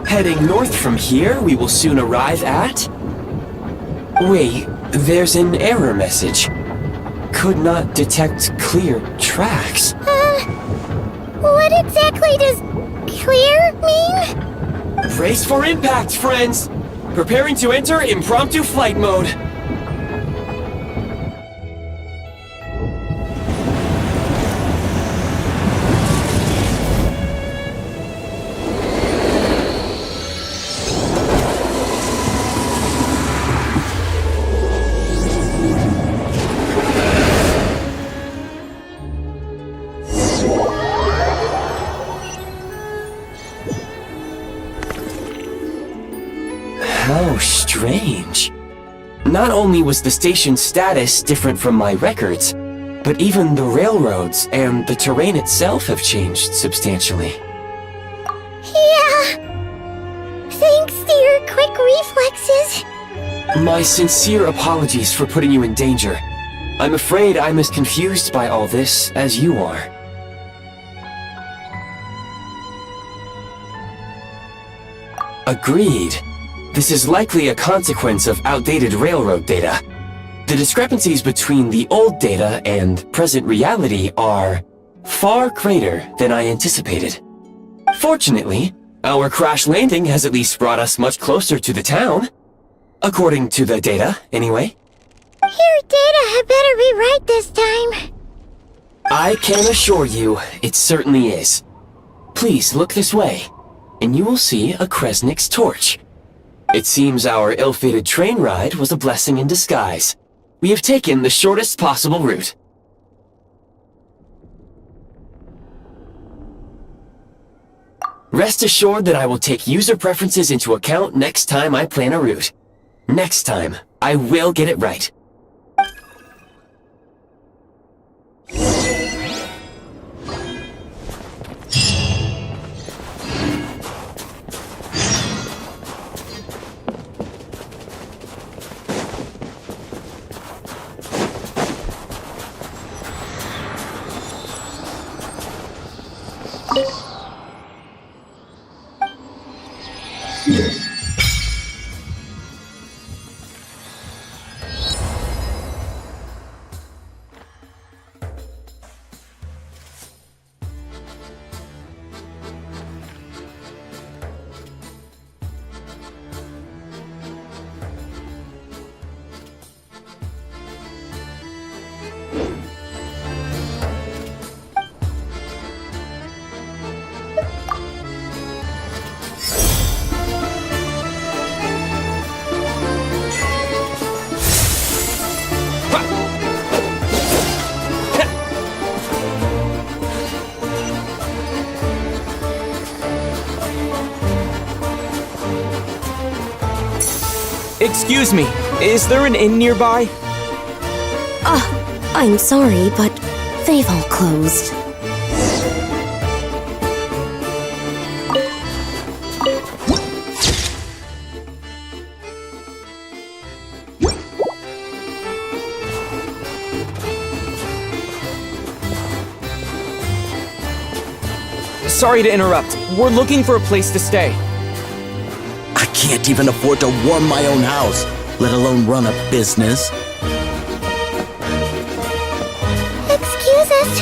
Heading north from here, we will soon arrive at... Wait, there's an error message. Could not detect clear tracks. What exactly does clear mean? Brace for impact, friends! Preparing to enter impromptu flight mode. How strange. Not only was the station's status different from my records, but even the railroads and the terrain itself have changed substantially. Yeah. Thanks to your quick reflexes. My sincere apologies for putting you in danger. I'm afraid I'm as confused by all this as you are. Agreed. This is likely a consequence of outdated railroad data. The discrepancies between the old data and present reality are far greater than I anticipated. Fortunately, our crash landing has at least brought us much closer to the town. According to the data, anyway. Your data had better be right this time. I can assure you, it certainly is. Please look this way, and you will see a Kresnik's torch. It seems our ill-fated train ride was a blessing in disguise. We have taken the shortest possible route. Rest assured that I will take user preferences into account next time I plan a route. Next time, I will get it right. Excuse me, is there an inn nearby? I'm sorry, but they've all closed. Sorry to interrupt. We're looking for a place to stay. I can't even afford to warm my own house, let alone run a business. Excuse us.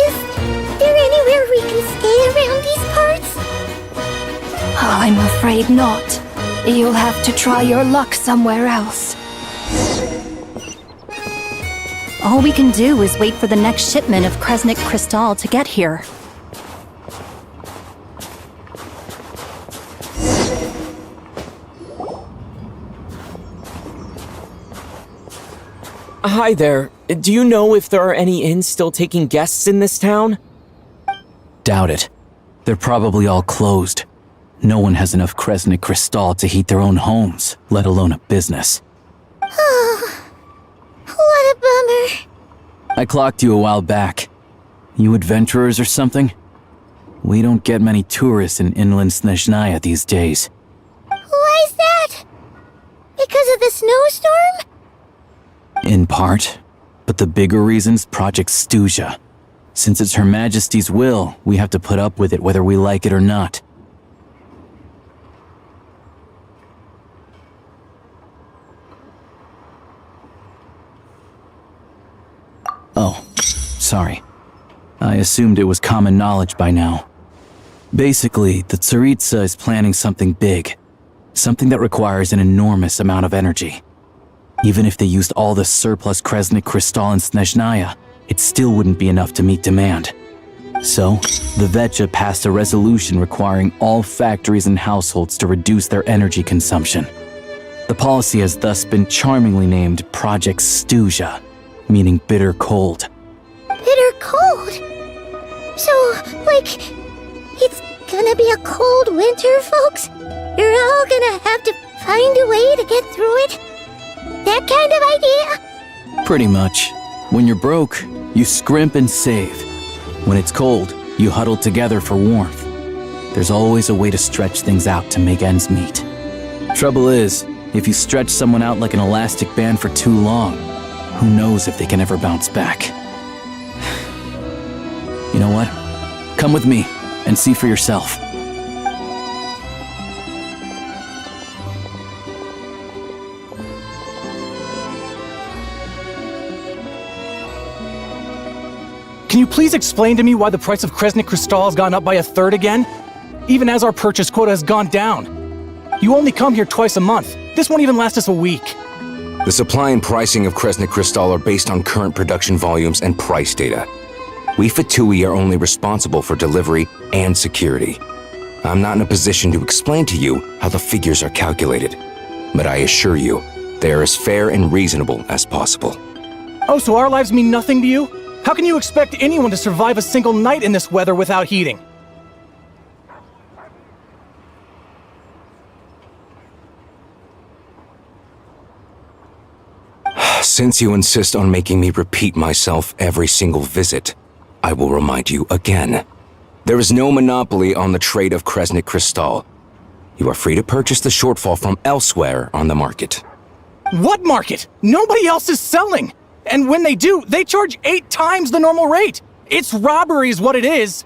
Is there anywhere we can stay around these parts? I'm afraid not. You'll have to try your luck somewhere else. All we can do is wait for the next shipment of Kresnik Crystal to get here. Hi there. Do you know if there are any inns still taking guests in this town? Doubt it. They're probably all closed. No one has enough Kresnik Crystal to heat their own homes, let alone a business. Oh, what a bummer. I clocked you a while back. You adventurers or something? We don't get many tourists in inland Shnezhnaya these days. Why is that? Because of the snowstorm? In part. But the bigger reason's Project Stuzha. Since it's Her Majesty's will, we have to put up with it whether we like it or not. Oh, sorry. I assumed it was common knowledge by now. Basically, the Tsaritsa is planning something big. Something that requires an enormous amount of energy. Even if they used all the surplus Kresnik Crystal in Shnezhnaya, it still wouldn't be enough to meet demand. So, the Vetja passed a resolution requiring all factories and households to reduce their energy consumption. The policy has thus been charmingly named Project Stuzha, meaning bitter cold. Bitter cold? So, like, it's gonna be a cold winter, folks? You're all gonna have to find a way to get through it? That kind of idea? Pretty much. When you're broke, you scrimp and save. When it's cold, you huddle together for warmth. There's always a way to stretch things out to make ends meet. Trouble is, if you stretch someone out like an elastic band for too long, who knows if they can ever bounce back. You know what? Come with me and see for yourself. Can you please explain to me why the price of Kresnik Crystal has gone up by 1/3 again? Even as our purchase quota has gone down. You only come here twice a month. This won't even last us a week. The supply and pricing of Kresnik Crystal are based on current production volumes and price data. We Fatui are only responsible for delivery and security. I'm not in a position to explain to you how the figures are calculated, but I assure you, they are as fair and reasonable as possible. Oh, so our lives mean nothing to you? How can you expect anyone to survive a single night in this weather without heating? Since you insist on making me repeat myself every single visit, I will remind you again. There is no monopoly on the trade of Kresnik Crystal. You are free to purchase the shortfall from elsewhere on the market. What market? Nobody else is selling! And when they do, they charge 8 times the normal rate! It's robbery is what it is!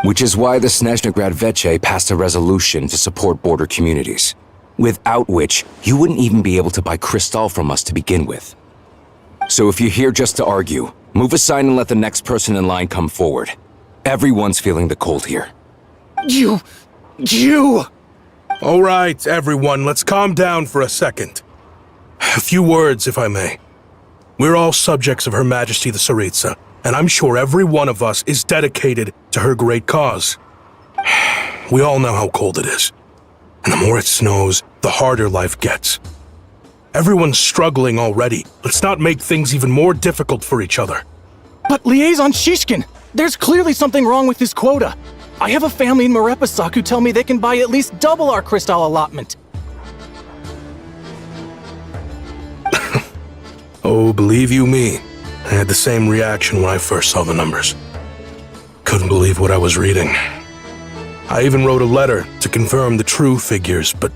Which is why the Shnezhnagrad Veche passed a resolution to support border communities, without which you wouldn't even be able to buy crystal from us to begin with. So if you're here just to argue, move aside and let the next person in line come forward. Everyone's feeling the cold here. You! All right, everyone, let's calm down for a second. A few words, if I may. We're all subjects of Her Majesty the Tsaritsa, and I'm sure every one of us is dedicated to her great cause. We all know how cold it is. And the more it snows, the harder life gets. Everyone's struggling already. Let's not make things even more difficult for each other. But Liaison Shishkin, there's clearly something wrong with this quota. I have a family in Marepasak who tell me they can buy at least double our crystal allotment. Oh, believe you me, I had the same reaction when I first saw the numbers. Couldn't believe what I was reading. I even wrote a letter to confirm the true figures, but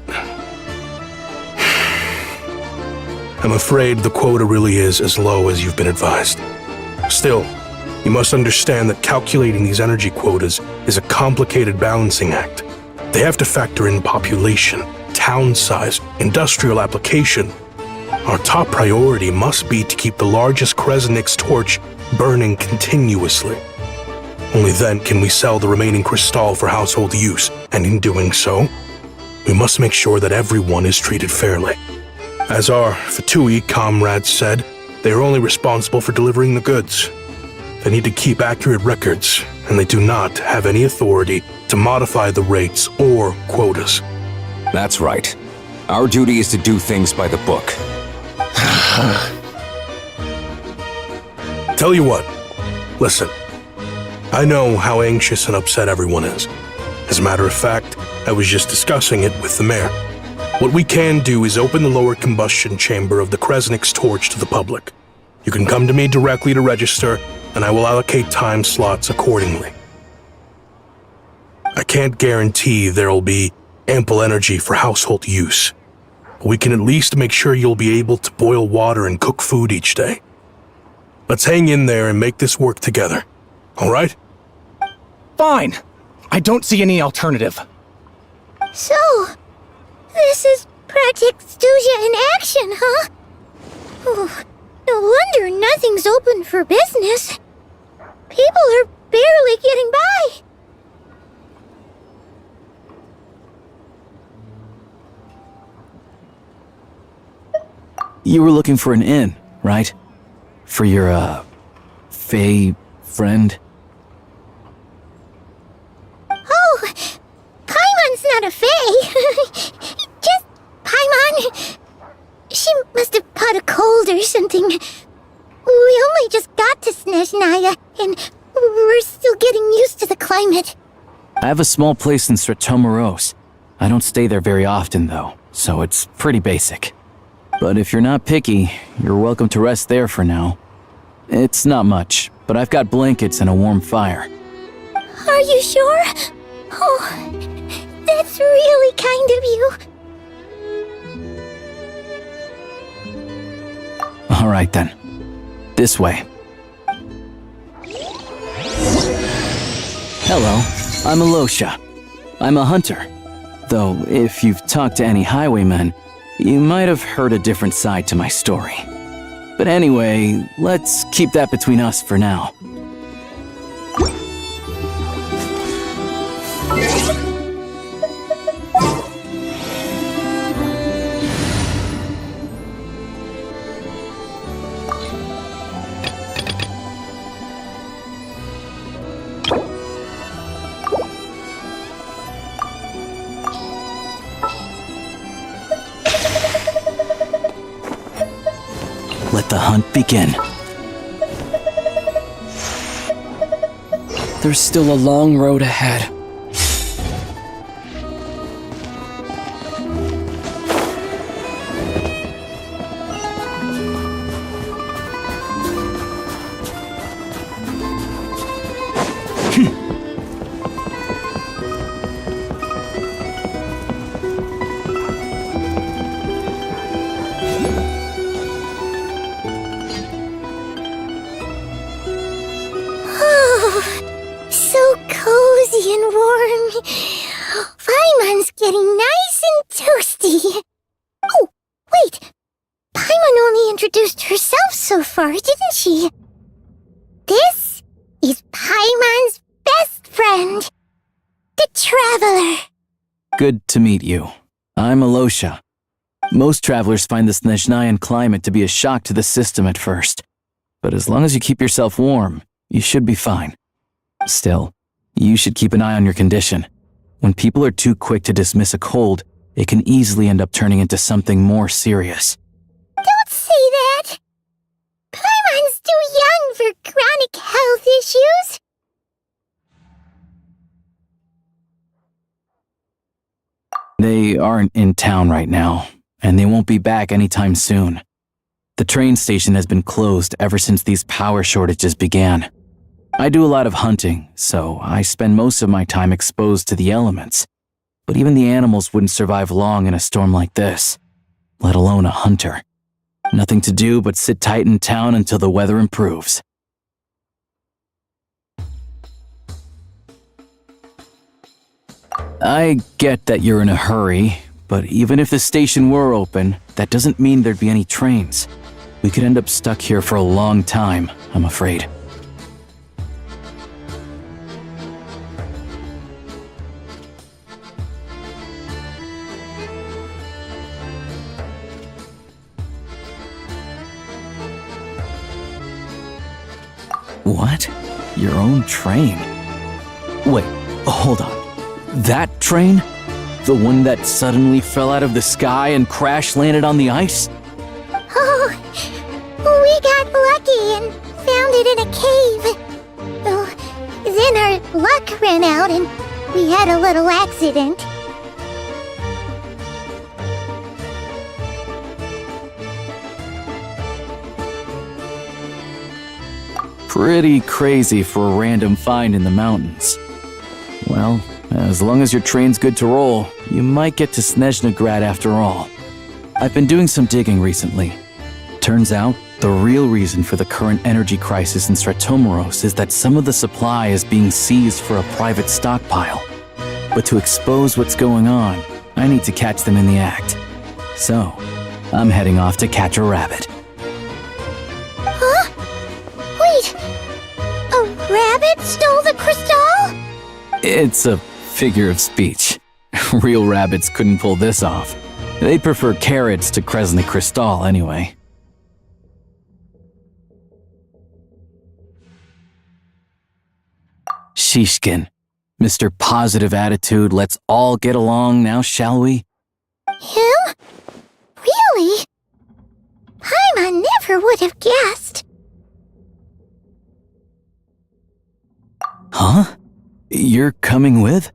I'm afraid the quota really is as low as you've been advised. Still, you must understand that calculating these energy quotas is a complicated balancing act. They have to factor in population, town size, industrial application. Our top priority must be to keep the largest Kresnik's torch burning continuously. Only then can we sell the remaining crystal for household use, and in doing so, we must make sure that everyone is treated fairly. As our Fatui comrades said, they are only responsible for delivering the goods. They need to keep accurate records, and they do not have any authority to modify the rates or quotas. That's right. Our duty is to do things by the book. Tell you what, listen. I know how anxious and upset everyone is. As a matter of fact, I was just discussing it with the mayor. What we can do is open the lower combustion chamber of the Kresnik's torch to the public. You can come to me directly to register, and I will allocate time slots accordingly. I can't guarantee there'll be ample energy for household use, but we can at least make sure you'll be able to boil water and cook food each day. Let's hang in there and make this work together, all right? Fine. I don't see any alternative. So, this is Project Stuja in action, huh? Oh, no wonder nothing's open for business. People are barely getting by. You were looking for an inn, right? For your, Fae friend? Oh, Paimon's not a fae. Just Paimon. She must have caught a cold or something. We only just got to Shnezhnaya, and we're still getting used to the climate. I have a small place in Stratomaros. I don't stay there very often, though, so it's pretty basic. But if you're not picky, you're welcome to rest there for now. It's not much, but I've got blankets and a warm fire. Are you sure? Oh, that's really kind of you. All right then. This way. Hello, I'm Alosha. I'm a hunter. Though, if you've talked to any highwaymen, you might have heard a different side to my story. But anyway, let's keep that between us for now. Let the hunt begin. There's still a long road ahead. Paimon's getting nice and toasty. Oh, wait. Paimon only introduced herself so far, didn't she? This is Paimon's best friend, the Traveler. Good to meet you. I'm Alosha. Most travelers find the Shnezhnayan climate to be a shock to the system at first. But as long as you keep yourself warm, you should be fine. Still, you should keep an eye on your condition. When people are too quick to dismiss a cold, it can easily end up turning into something more serious. Don't say that! Paimon's too young for chronic health issues. They aren't in town right now, and they won't be back anytime soon. The train station has been closed ever since these power shortages began. I do a lot of hunting, so I spend most of my time exposed to the elements. But even the animals wouldn't survive long in a storm like this, let alone a hunter. Nothing to do but sit tight in town until the weather improves. I get that you're in a hurry, but even if the station were open, that doesn't mean there'd be any trains. We could end up stuck here for a long time, I'm afraid. What? Your own train? Wait, hold on. That train? The one that suddenly fell out of the sky and crash-landed on the ice? Oh, we got lucky and found it in a cave. Oh, then our luck ran out and we had a little accident. pretty crazy for a random find in the mountains. Well, as long as your train's good to roll, you might get to Shnezhnaya after all. I've been doing some digging recently. Turns out, the real reason for the current energy crisis in Stratomeros is that some of the supply is being seized for a private stockpile. But to expose what's going on, I need to catch them in the act. So, I'm heading off to catch a rabbit. Huh? Wait! A rabbit stole the crystal? It's a figure of speech. Real rabbits couldn't pull this off. They prefer carrots to Krasny Crystal anyway. Shishkin, Mr. Positive Attitude, let's all get along now, shall we? Him? Really? Paimon never would have guessed. Huh? You're coming with?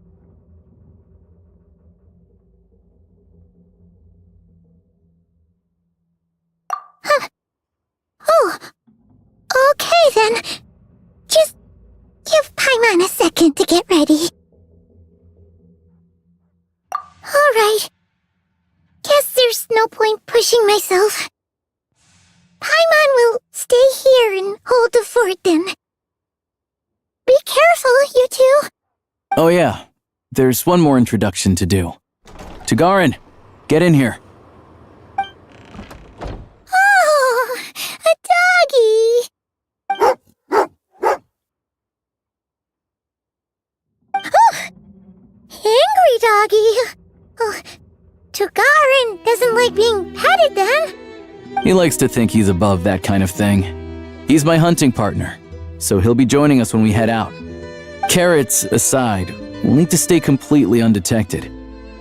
Huh. Oh, okay then. Just give Paimon a second to get ready. Alright. Guess there's no point pushing myself. Paimon will stay here and hold the fort then. Be careful, you two. Oh yeah, there's one more introduction to do. Tagarin, get in here. Oh, a doggy. Oh, angry doggy. Oh, Tagarin doesn't like being petted then. He likes to think he's above that kind of thing. He's my hunting partner, so he'll be joining us when we head out. Carrots aside, we'll need to stay completely undetected.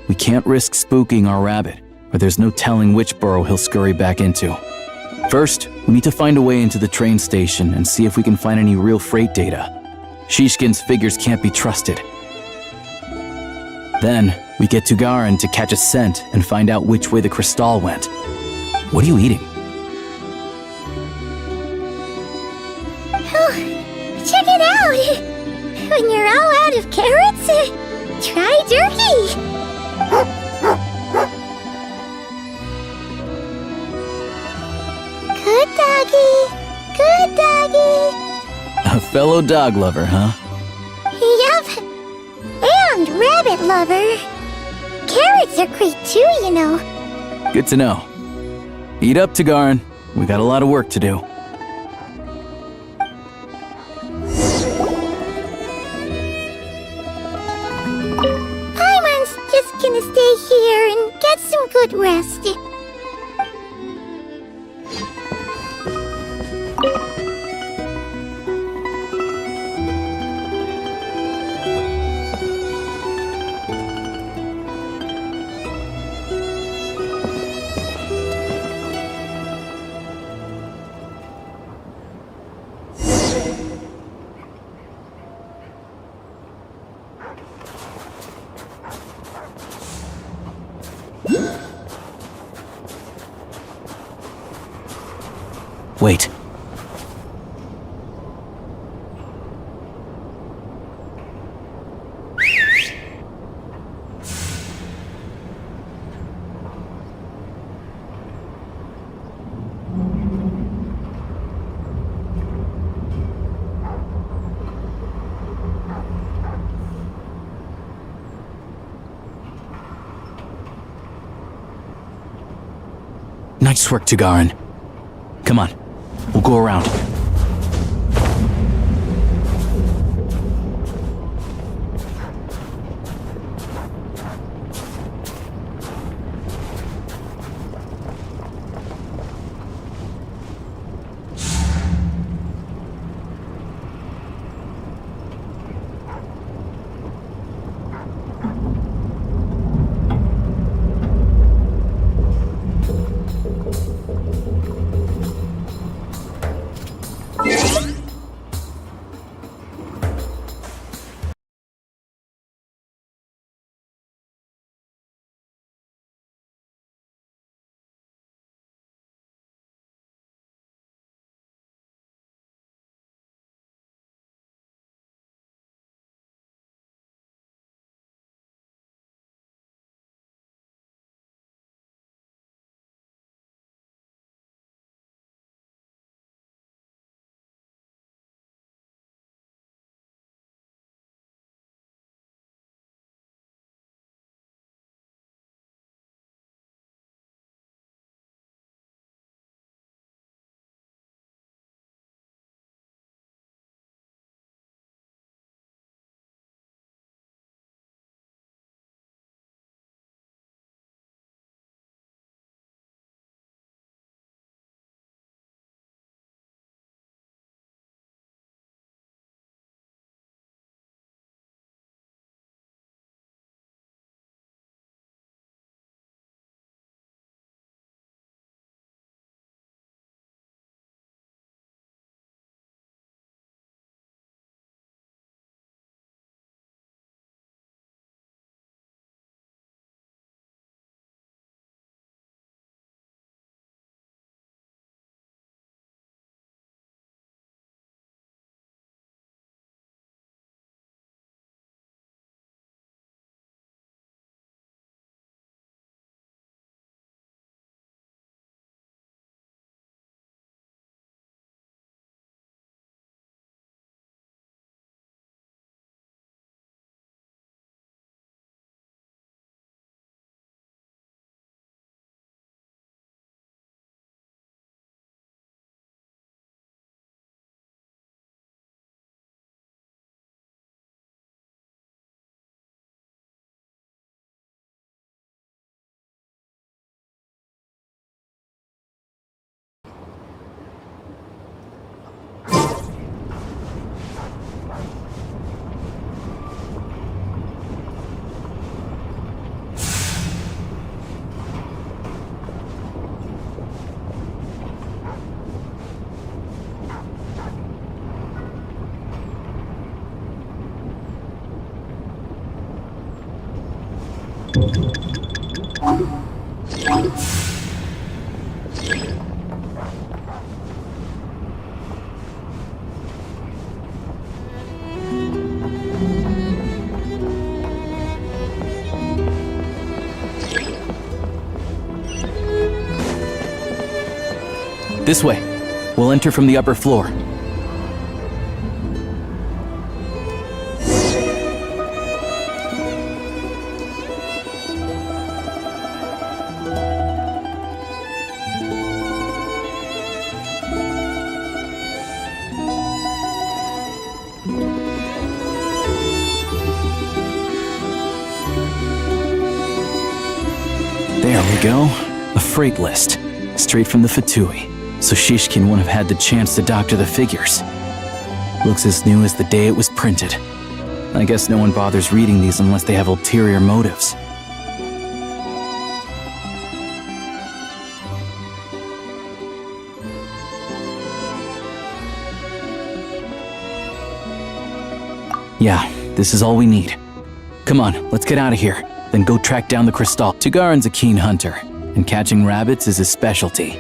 We can't risk spooking our rabbit, or there's no telling which burrow he'll scurry back into. First, we need to find a way into the train station and see if we can find any real freight data. Shishkin's figures can't be trusted. Then, we get Tugarin to catch a scent and find out which way the crystal went. What are you eating? Oh, check it out! When you're all out of carrots, try jerky! Good doggy! Good doggy! A fellow dog lover, huh? Yup! And rabbit lover! Carrots are great too, you know. Good to know. Eat up, Tugarin. We got a lot of work to do. Paimon's just gonna stay here and get some good rest. Wait. Nice work, Tugarin. Come on, we'll go around. This way. We'll enter from the upper floor. There we go. A freight list. Straight from the Fatui. So Shishkin won't have had the chance to doctor the figures. Looks as new as the day it was printed. I guess no one bothers reading these unless they have ulterior motives. Yeah, this is all we need. Come on, let's get out of here. Then go track down the crystal. Tugarin's a keen hunter, and catching rabbits is his specialty.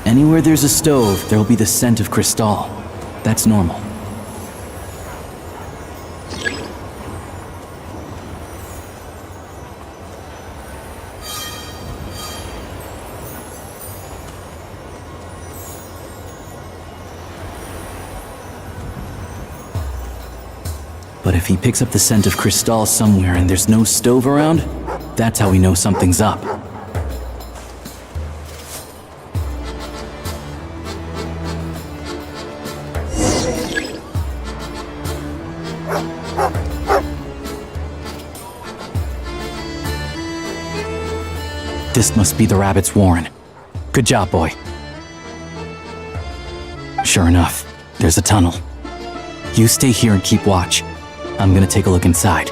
Anywhere there's a stove, there'll be the scent of crystal. That's normal. But if he picks up the scent of crystal somewhere and there's no stove around, that's how we know something's up. This must be the rabbit's warren. Good job, boy. Sure enough, there's a tunnel. You stay here and keep watch. I'm gonna take a look inside.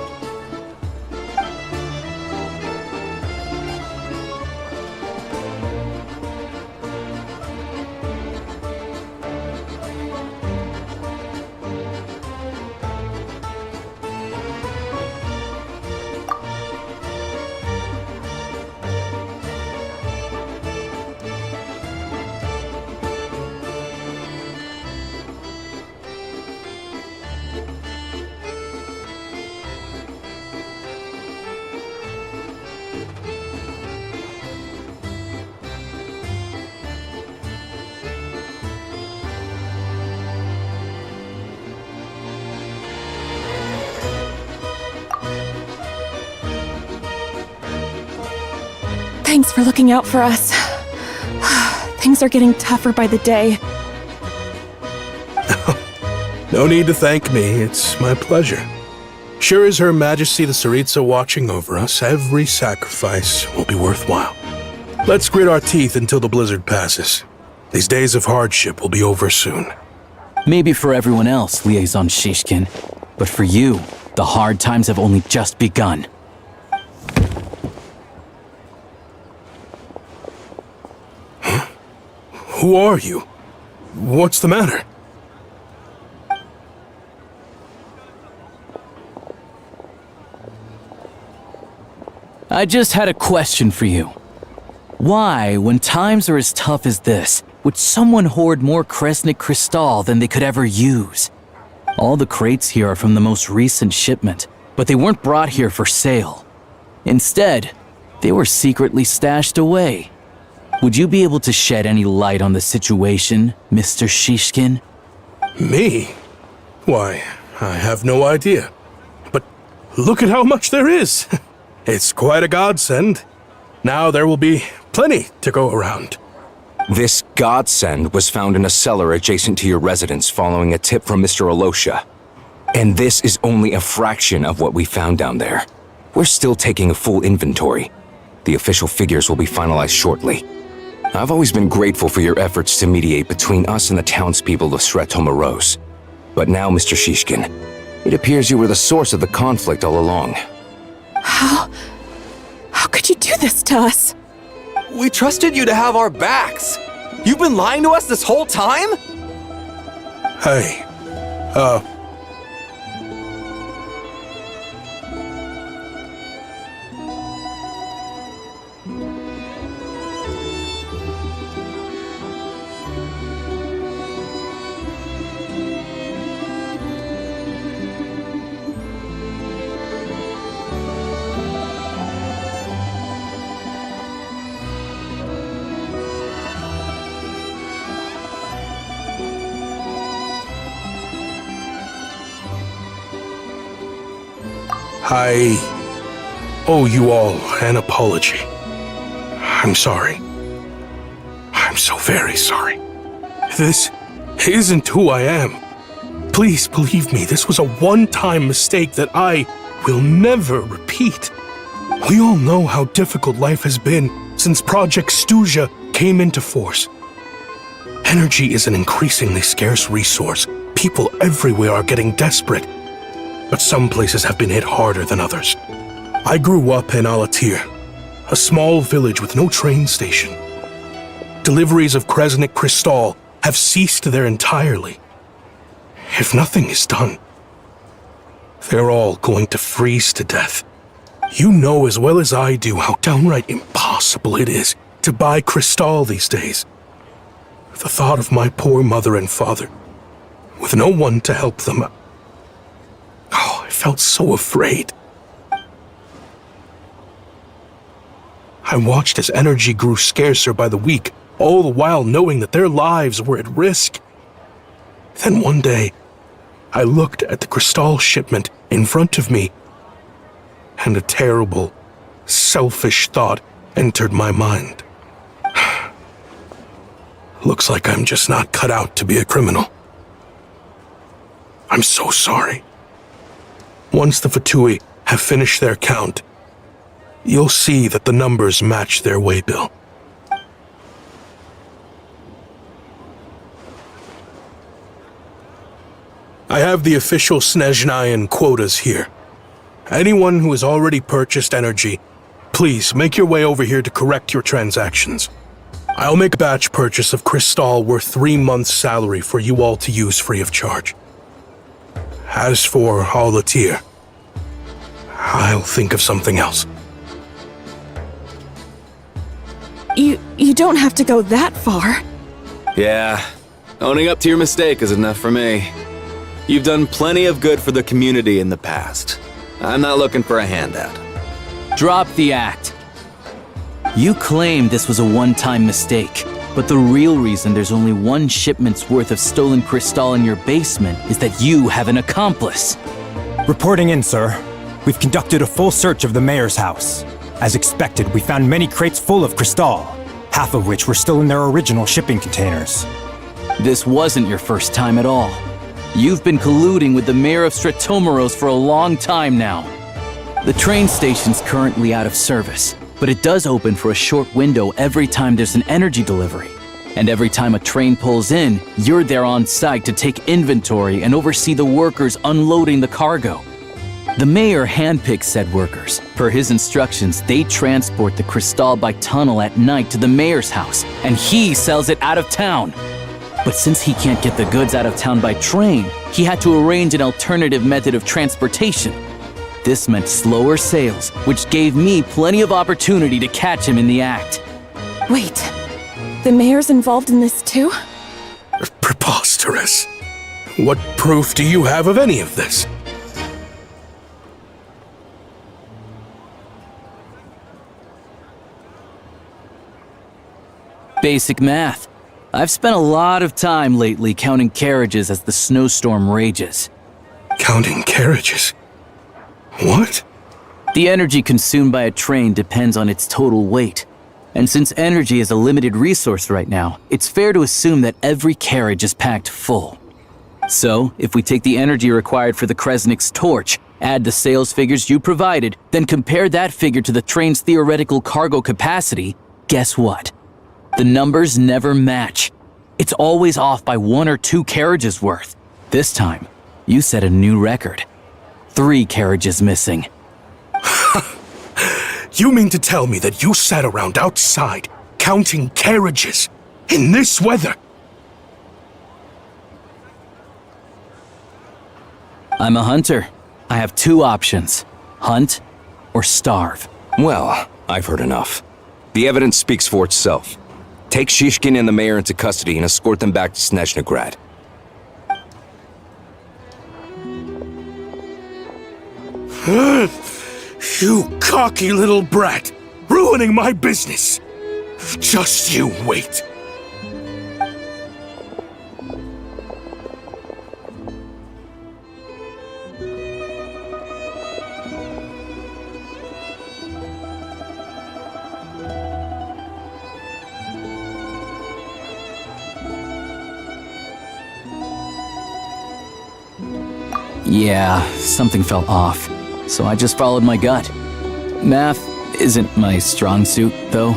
Thanks for looking out for us. Things are getting tougher by the day. No need to thank me, it's my pleasure. Sure as Her Majesty the Tsaritsa watching over us, every sacrifice will be worthwhile. Let's grit our teeth until the blizzard passes. These days of hardship will be over soon. Maybe for everyone else, Liaison Shishkin, but for you, the hard times have only just begun. Who are you? What's the matter? I just had a question for you. Why, when times are as tough as this, would someone hoard more Kresnik crystal than they could ever use? All the crates here are from the most recent shipment, but they weren't brought here for sale. Instead, they were secretly stashed away. Would you be able to shed any light on the situation, Mr. Shishkin? Me? Why, I have no idea. But look at how much there is. It's quite a godsend. Now there will be plenty to go around. This godsend was found in a cellar adjacent to your residence following a tip from Mr. Alosha. And this is only a fraction of what we found down there. We're still taking a full inventory. The official figures will be finalized shortly. I've always been grateful for your efforts to mediate between us and the townspeople of Sretomaros. But now, Mr. Shishkin, it appears you were the source of the conflict all along. How could you do this to us? We trusted you to have our backs. You've been lying to us this whole time? Hey, I owe you all an apology. I'm sorry. I'm so very sorry. This isn't who I am. Please believe me, this was a one-time mistake that I will never repeat. We all know how difficult life has been since Project Stuja came into force. Energy is an increasingly scarce resource. People everywhere are getting desperate. But some places have been hit harder than others. I grew up in Alatir, a small village with no train station. Deliveries of Kresnik Crystal have ceased there entirely. If nothing is done, they're all going to freeze to death. You know as well as I do how downright impossible it is to buy Crystal these days. The thought of my poor mother and father, with no one to help them, I felt so afraid. I watched as energy grew scarcer by the week, all the while knowing that their lives were at risk. Then one day, I looked at the Crystal shipment in front of me, and a terrible, selfish thought entered my mind. Looks like I'm just not cut out to be a criminal. I'm so sorry. Once the Fatui have finished their count, you'll see that the numbers match their waybill. I have the official Shnezhnayan quotas here. Anyone who has already purchased energy, please make your way over here to correct your transactions. I'll make a batch purchase of Crystal worth 3 months' salary for you all to use free of charge. As for Alatir, I'll think of something else. You don't have to go that far. Yeah, owning up to your mistake is enough for me. You've done plenty of good for the community in the past. I'm not looking for a handout. Drop the act. You claim this was a one-time mistake, but the real reason there's only 1 shipment's worth of stolen crystal in your basement is that you have an accomplice. Reporting in, sir. We've conducted a full search of the mayor's house. As expected, we found many crates full of crystal, half of which were still in their original shipping containers. This wasn't your first time at all. You've been colluding with the mayor of Sretomaros for a long time now. The train station's currently out of service, but it does open for a short window every time there's an energy delivery. And every time a train pulls in, you're there on site to take inventory and oversee the workers unloading the cargo. The mayor handpicks said workers. Per his instructions, they transport the crystal by tunnel at night to the mayor's house, and he sells it out of town. But since he can't get the goods out of town by train, he had to arrange an alternative method of transportation. This meant slower sales, which gave me plenty of opportunity to catch him in the act. Wait, the mayor's involved in this too? Preposterous. What proof do you have of any of this? Basic math. I've spent a lot of time lately counting carriages as the snowstorm rages. Counting carriages? What? The energy consumed by a train depends on its total weight. And since energy is a limited resource right now, it's fair to assume that every carriage is packed full. So, if we take the energy required for the Kresnik's torch, add the sales figures you provided, then compare that figure to the train's theoretical cargo capacity, guess what? The numbers never match. It's always off by 1 or 2 carriages worth. This time, you set a new record. 3 carriages missing. You mean to tell me that you sat around outside, counting carriages, in this weather? I'm a hunter. I have 2 options. Hunt or starve. Well, I've heard enough. The evidence speaks for itself. Take Shishkin and the mayor into custody and escort them back to Shnezhnagrad. You cocky little brat! Ruining my business! Just you wait! Yeah, something felt off, so I just followed my gut. Math isn't my strong suit, though.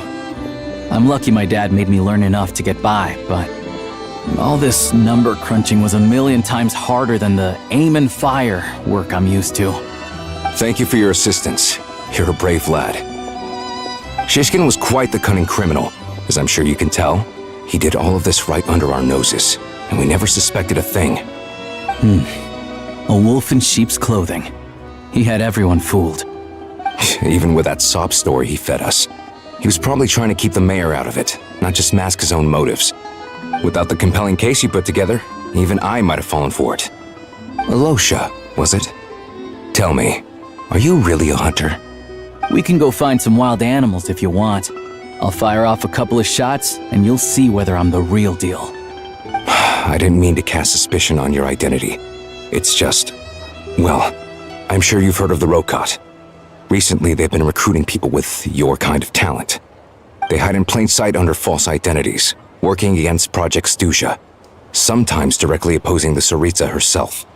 I'm lucky my dad made me learn enough to get by, but all this number crunching was a million times harder than the aim and fire work I'm used to. Thank you for your assistance. You're a brave lad. Shishkin was quite the cunning criminal, as I'm sure you can tell. He did all of this right under our noses, and we never suspected a thing. A wolf in sheep's clothing. He had everyone fooled. Even with that sob story he fed us. He was probably trying to keep the mayor out of it, not just mask his own motives. Without the compelling case he put together, even I might have fallen for it. Alosha, was it? Tell me, are you really a hunter? We can go find some wild animals if you want. I'll fire off a couple of shots, and you'll see whether I'm the real deal. I didn't mean to cast suspicion on your identity. It's just... well, I'm sure you've heard of the Rokot. Recently, they've been recruiting people with your kind of talent. They hide in plain sight under false identities, working against Project Stusha, sometimes directly opposing the Tsaritsa herself.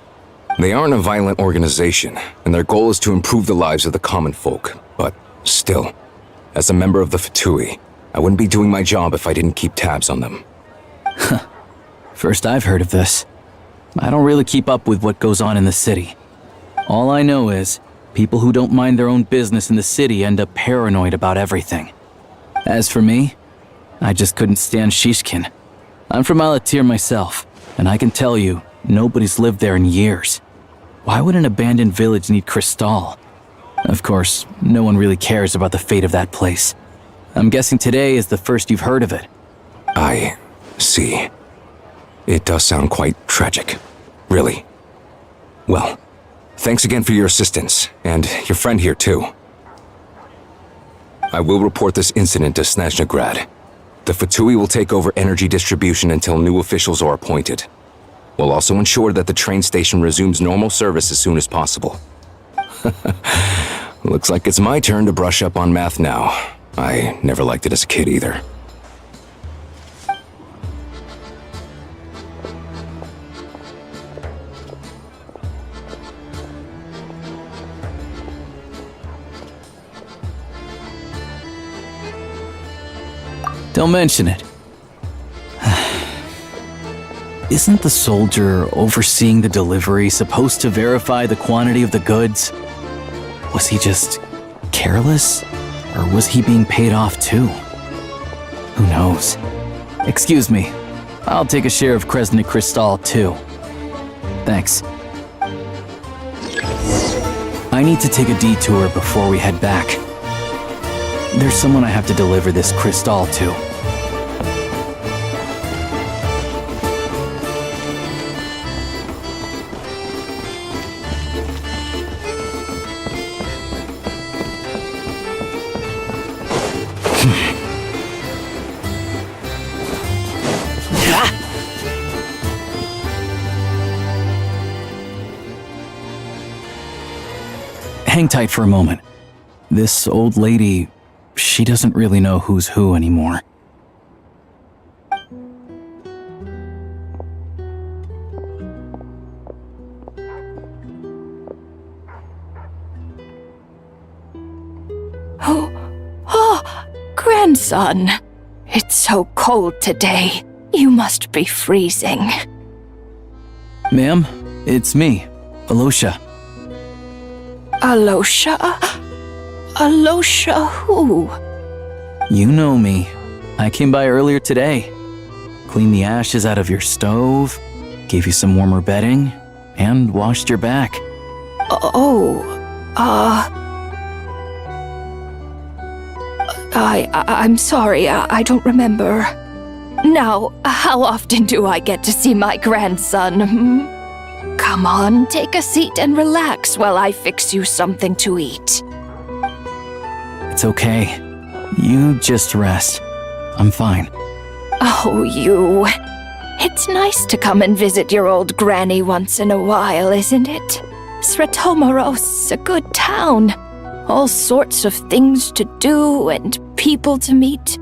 They aren't a violent organization, and their goal is to improve the lives of the common folk, but still, as a member of the Fatui, I wouldn't be doing my job if I didn't keep tabs on them. First I've heard of this. I don't really keep up with what goes on in the city. All I know is, people who don't mind their own business in the city end up paranoid about everything. As for me, I just couldn't stand Shishkin. I'm from Alatir myself, and I can tell you, nobody's lived there in years. Why would an abandoned village need Crystal? Of course, no one really cares about the fate of that place. I'm guessing today is the first you've heard of it. I see. It does sound quite tragic. Really. Well, thanks again for your assistance, and your friend here too. I will report this incident to Shnezhnagrad. The Fatui will take over energy distribution until new officials are appointed. We'll also ensure that the train station resumes normal service as soon as possible. Looks like it's my turn to brush up on math now. I never liked it as a kid either. Don't mention it. Isn't the soldier overseeing the delivery supposed to verify the quantity of the goods? Was he just careless? Or was he being paid off too? Who knows? Excuse me. I'll take a share of Kresnik Crystal too. Thanks. I need to take a detour before we head back. There's someone I have to deliver this crystal to. hang tight for a moment. This old lady, she doesn't really know who's who anymore. Oh, grandson. It's so cold today. You must be freezing. Ma'am, it's me, Alosha. Alosha? Alosha who? You know me. I came by earlier today. Cleaned the ashes out of your stove, gave you some warmer bedding, and washed your back. I'm sorry, I don't remember. Now, how often do I get to see my grandson? Come on, take a seat and relax while I fix you something to eat. It's okay. You just rest. I'm fine. Oh, you. It's nice to come and visit your old granny once in a while, isn't it? Sretomaros, a good town. All sorts of things to do and people to meet.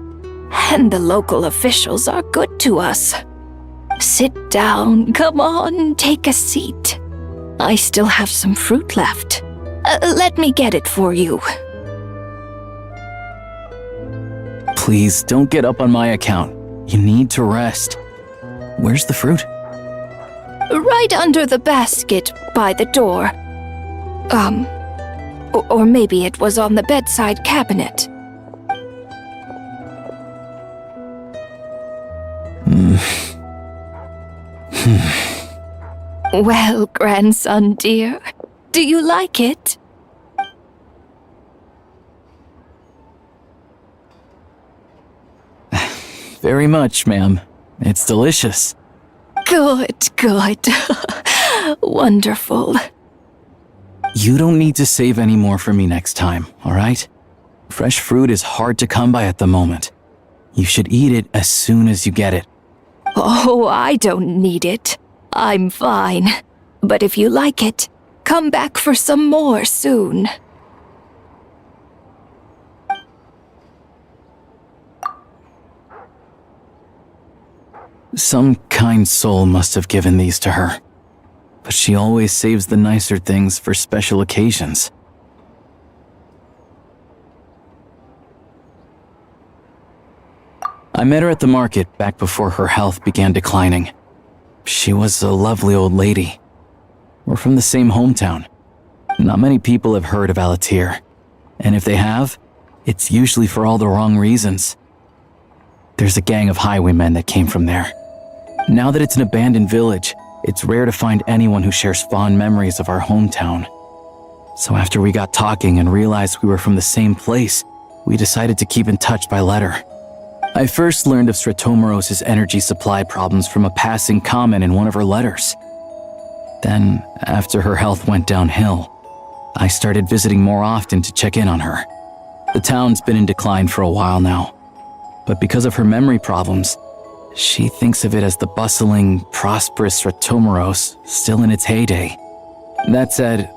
And the local officials are good to us. Sit down, come on, take a seat. I still have some fruit left. Let me get it for you. Please, don't get up on my account. You need to rest. Where's the fruit? Right under the basket by the door. Or maybe it was on the bedside cabinet. Well, grandson dear, do you like it? Very much, ma'am. It's delicious. Good. Wonderful. You don't need to save any more for me next time, all right? Fresh fruit is hard to come by at the moment. You should eat it as soon as you get it. Oh, I don't need it. I'm fine. But if you like it, come back for some more soon. Some kind soul must have given these to her. But she always saves the nicer things for special occasions. I met her at the market back before her health began declining. She was a lovely old lady. We're from the same hometown. Not many people have heard of Alatir. And if they have, it's usually for all the wrong reasons. There's a gang of highwaymen that came from there. Now that it's an abandoned village, it's rare to find anyone who shares fond memories of our hometown. So after we got talking and realized we were from the same place, we decided to keep in touch by letter. I first learned of Sretomaros' energy supply problems from a passing comment in one of her letters. Then, after her health went downhill, I started visiting more often to check in on her. The town's been in decline for a while now, but because of her memory problems, she thinks of it as the bustling, prosperous Sretomaros still in its heyday. That said,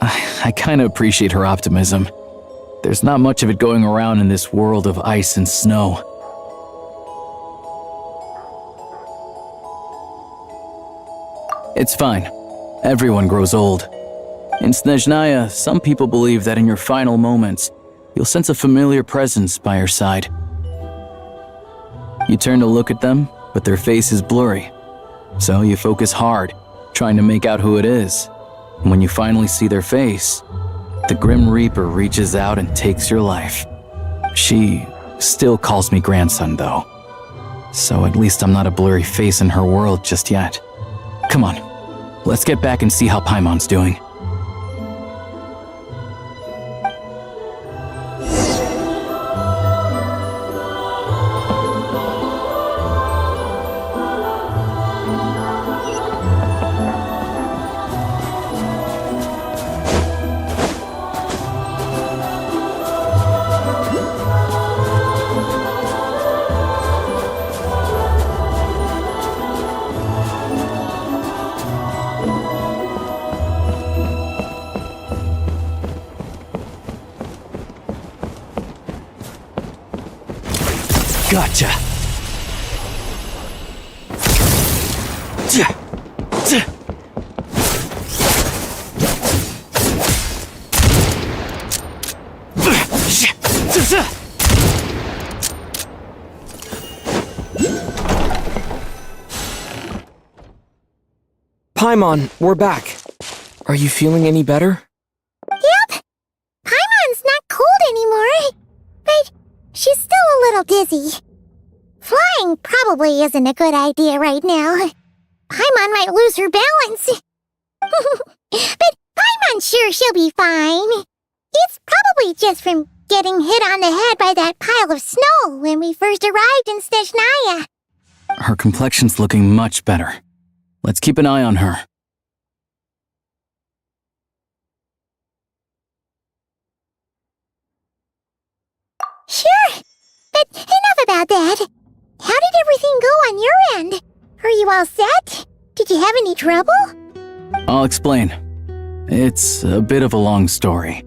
I kinda appreciate her optimism. There's not much of it going around in this world of ice and snow. It's fine. Everyone grows old. In Shnezhnaya, some people believe that in your final moments, you'll sense a familiar presence by your side. You turn to look at them, but their face is blurry. So you focus hard, trying to make out who it is. And when you finally see their face, the Grim Reaper reaches out and takes your life. She still calls me grandson, though. So at least I'm not a blurry face in her world just yet. Come on, let's get back and see how Paimon's doing. Gotcha! Paimon, we're back. Are you feeling any better? Yep. Paimon's not cold anymore. But she's still a little dizzy. Flying probably isn't a good idea right now. Paimon might lose her balance. But Paimon's sure she'll be fine. It's probably just from getting hit on the head by that pile of snow when we first arrived in Shnezhnaya. Her complexion's looking much better. Let's keep an eye on her. Sure, but enough about that. How did everything go on your end? Are you all set? Did you have any trouble? I'll explain. It's a bit of a long story.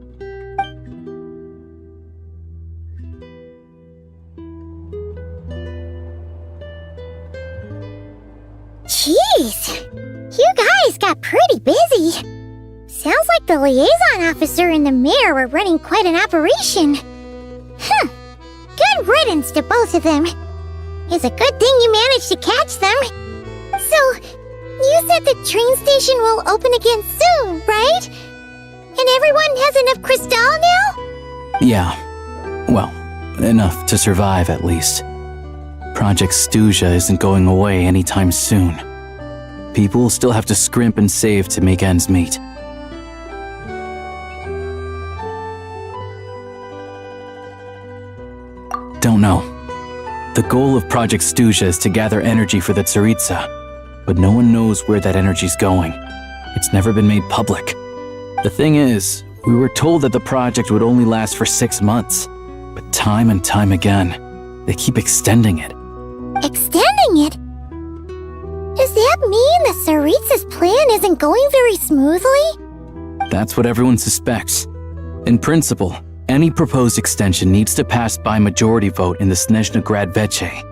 Jeez, you guys got pretty busy. Sounds like the liaison officer and the mayor were running quite an operation. Good riddance to both of them. It's a good thing you managed to catch them. So, you said the train station will open again soon, right? And everyone has enough crystal now? Yeah. Well, enough to survive at least. Project Shnezhnaya isn't going away anytime soon. People will still have to scrimp and save to make ends meet. Don't know. The goal of Project Shnezhnaya is to gather energy for the Tsaritsa, but no one knows where that energy's going. It's never been made public. The thing is, we were told that the project would only last for 6 months, but time and time again, they keep extending it. Extending it? Does that mean the Tsaritsa's plan isn't going very smoothly? That's what everyone suspects. In principle, any proposed extension needs to pass by majority vote in the Shnezhnaya Veche.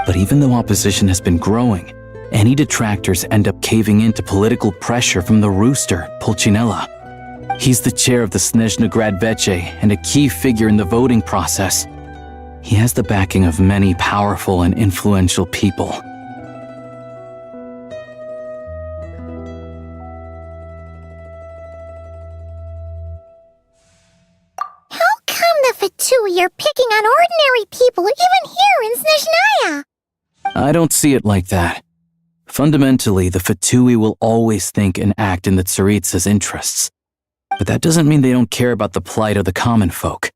But even though opposition has been growing, any detractors end up caving in to political pressure from the rooster, Pulcinella. He's the chair of the Shnezhnaya Veche and a key figure in the voting process. He has the backing of many powerful and influential people. How come the Fatui are picking on ordinary people even here in Shnezhnaya? I don't see it like that. Fundamentally, the Fatui will always think and act in the Tsaritsa's interests. But that doesn't mean they don't care about the plight of the common folk.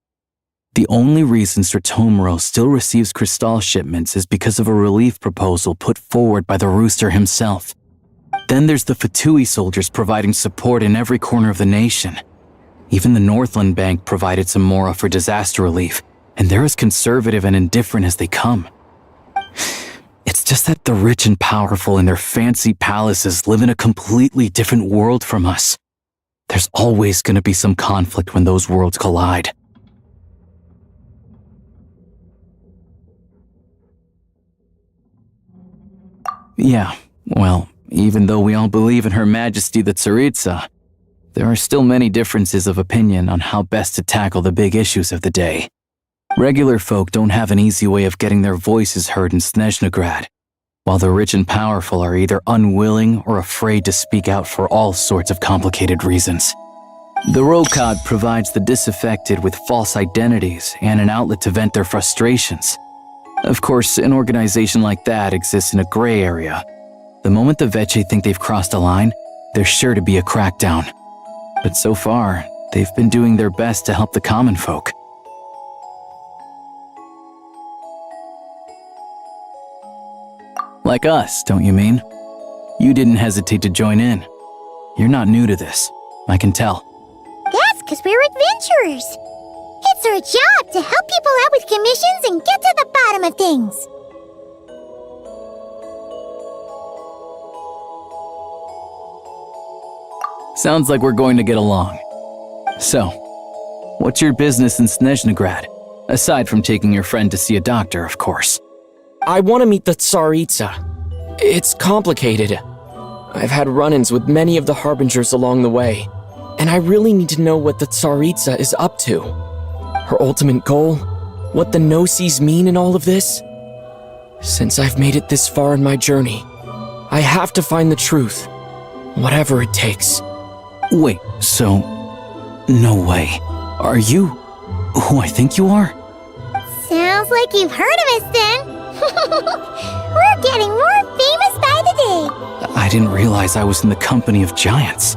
The only reason Sratomiro still receives crystal shipments is because of a relief proposal put forward by the rooster himself. Then there's the Fatui soldiers providing support in every corner of the nation. Even the Northland Bank provided some mora for disaster relief, and they're as conservative and indifferent as they come. It's just that the rich and powerful in their fancy palaces live in a completely different world from us. There's always going to be some conflict when those worlds collide. Yeah, well, even though we all believe in Her Majesty the Tsaritsa, there are still many differences of opinion on how best to tackle the big issues of the day. Regular folk don't have an easy way of getting their voices heard in Shnezhnaya, while the rich and powerful are either unwilling or afraid to speak out for all sorts of complicated reasons. The Rokad provides the disaffected with false identities and an outlet to vent their frustrations. Of course, an organization like that exists in a gray area. The moment the Veche think they've crossed a line, there's sure to be a crackdown. But so far, they've been doing their best to help the common folk. Like us, don't you mean? You didn't hesitate to join in. You're not new to this, I can tell. That's because we're adventurers. It's our job to help people out with commissions and get to the bottom of things. Sounds like we're going to get along. So, what's your business in Shnezhnaya? Aside from taking your friend to see a doctor, of course. I want to meet the Tsaritsa. It's complicated. I've had run-ins with many of the Harbingers along the way, and I really need to know what the Tsaritsa is up to. Her ultimate goal? What the Gnosis mean in all of this? Since I've made it this far in my journey, I have to find the truth, whatever it takes. Wait, so... No way. Are you who I think you are? Sounds like you've heard of us then. We're getting more famous by the day. I didn't realize I was in the company of giants.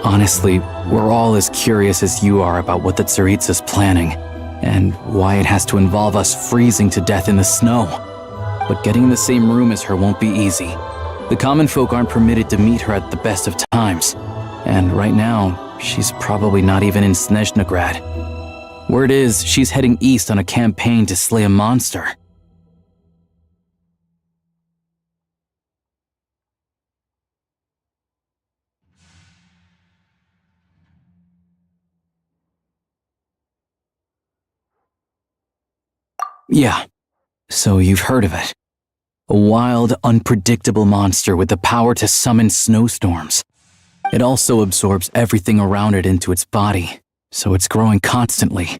Honestly, we're all as curious as you are about what the Tsaritsa's planning, and why it has to involve us freezing to death in the snow. But getting in the same room as her won't be easy. The common folk aren't permitted to meet her at the best of times, and right now, she's probably not even in Shnezhnagrad. Word is, she's heading east on a campaign to slay a monster. Yeah, so you've heard of it. A wild, unpredictable monster with the power to summon snowstorms. It also absorbs everything around it into its body, so it's growing constantly.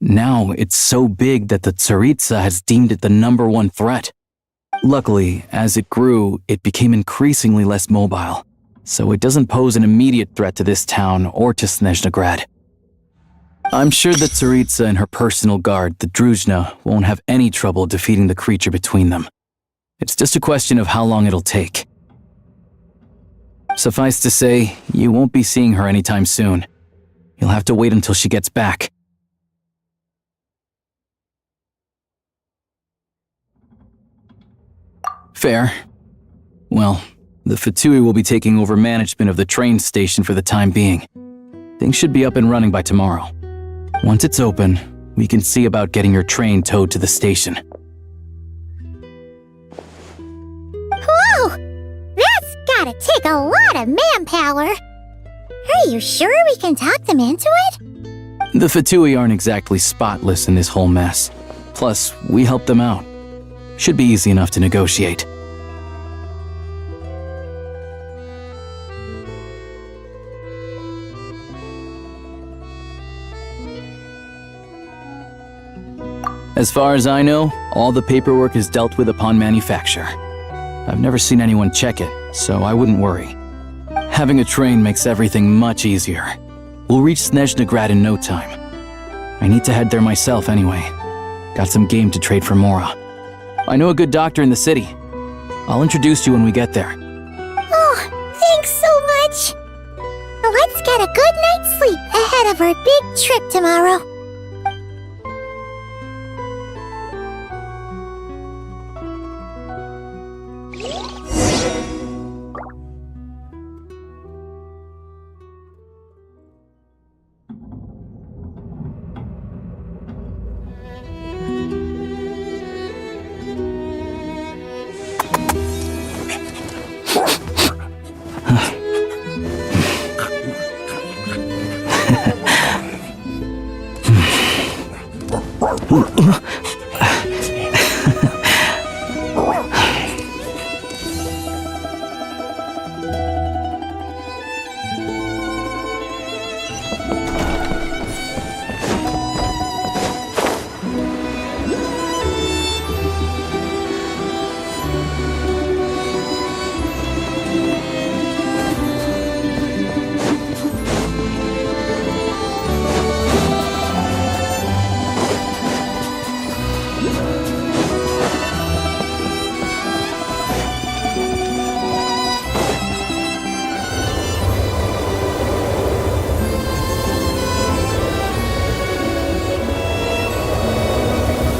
Now it's so big that the Tsaritsa has deemed it the #1 threat. Luckily, as it grew, it became increasingly less mobile, so it doesn't pose an immediate threat to this town or to Shnezhnagrad. I'm sure the Tsaritsa and her personal guard, the Druzhna, won't have any trouble defeating the creature between them. It's just a question of how long it'll take. Suffice to say, you won't be seeing her anytime soon. You'll have to wait until she gets back. Fair. Well, the Fatui will be taking over management of the train station for the time being. Things should be up and running by tomorrow. Once it's open, we can see about getting your train towed to the station. Whoa! That's gotta take a lot of manpower. Are you sure we can talk them into it? The Fatui aren't exactly spotless in this whole mess. Plus, we helped them out. Should be easy enough to negotiate. As far as I know, all the paperwork is dealt with upon manufacture. I've never seen anyone check it, so I wouldn't worry. Having a train makes everything much easier. We'll reach Shnezhnagrad in no time. I need to head there myself anyway. Got some game to trade for Mora. I know a good doctor in the city. I'll introduce you when we get there. Oh, thanks so much. Let's get a good night's sleep ahead of our big trip tomorrow.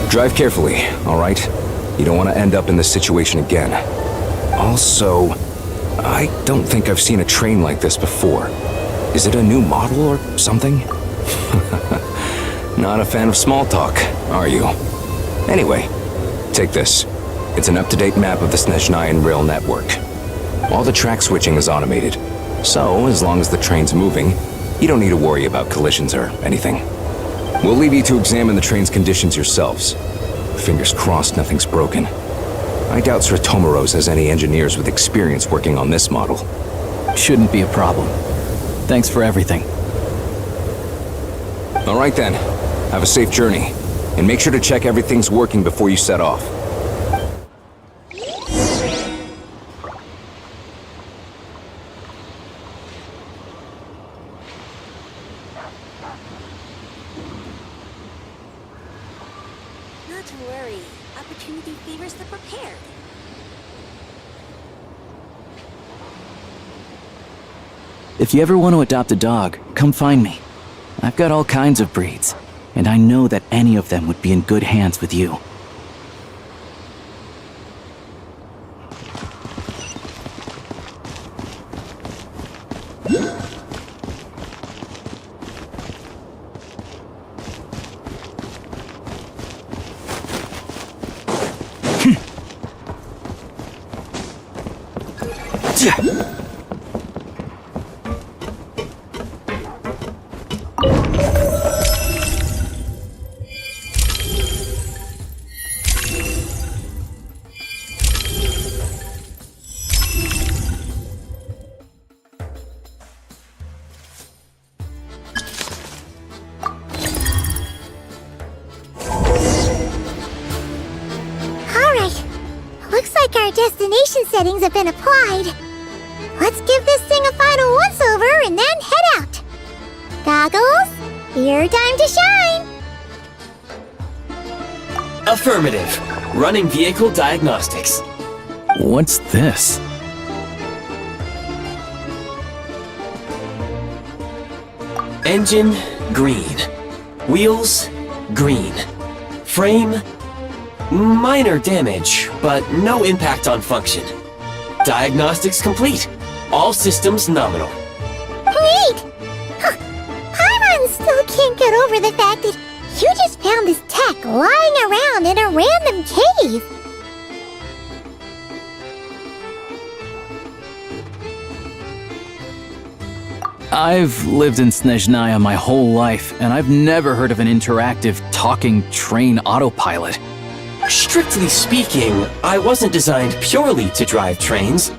Drive carefully, alright? You don't want to end up in this situation again. Also, I don't think I've seen a train like this before. Is it a new model or something? Not a fan of small talk, are you? Anyway, take this. It's an up-to-date map of the Shnezhnayan rail network. All the track switching is automated, so as long as the train's moving, you don't need to worry about collisions or anything. We'll leave you to examine the train's conditions yourselves. Fingers crossed nothing's broken. I doubt Sratomaros has any engineers with experience working on this model. Shouldn't be a problem. Thanks for everything. All right then. Have a safe journey. And make sure to check everything's working before you set off. Not to worry. Opportunity favors the prepared. If you ever want to adopt a dog, come find me. I've got all kinds of breeds, and I know that any of them would be in good hands with you. Alright. Looks like our destination settings have been applied. Let's give this thing a final once-over and then head out. Goggles, your time to shine! Affirmative. Running vehicle diagnostics. What's this? Engine, green. Wheels, green. Frame, minor damage, but no impact on function. Diagnostics complete. All systems nominal. Wait! Huh. Paimon still can't get over the fact that you just found this tech lying around in a random cave. I've lived in Shnezhnaya my whole life, and I've never heard of an interactive, talking train autopilot. Strictly speaking, I wasn't designed purely to drive trains,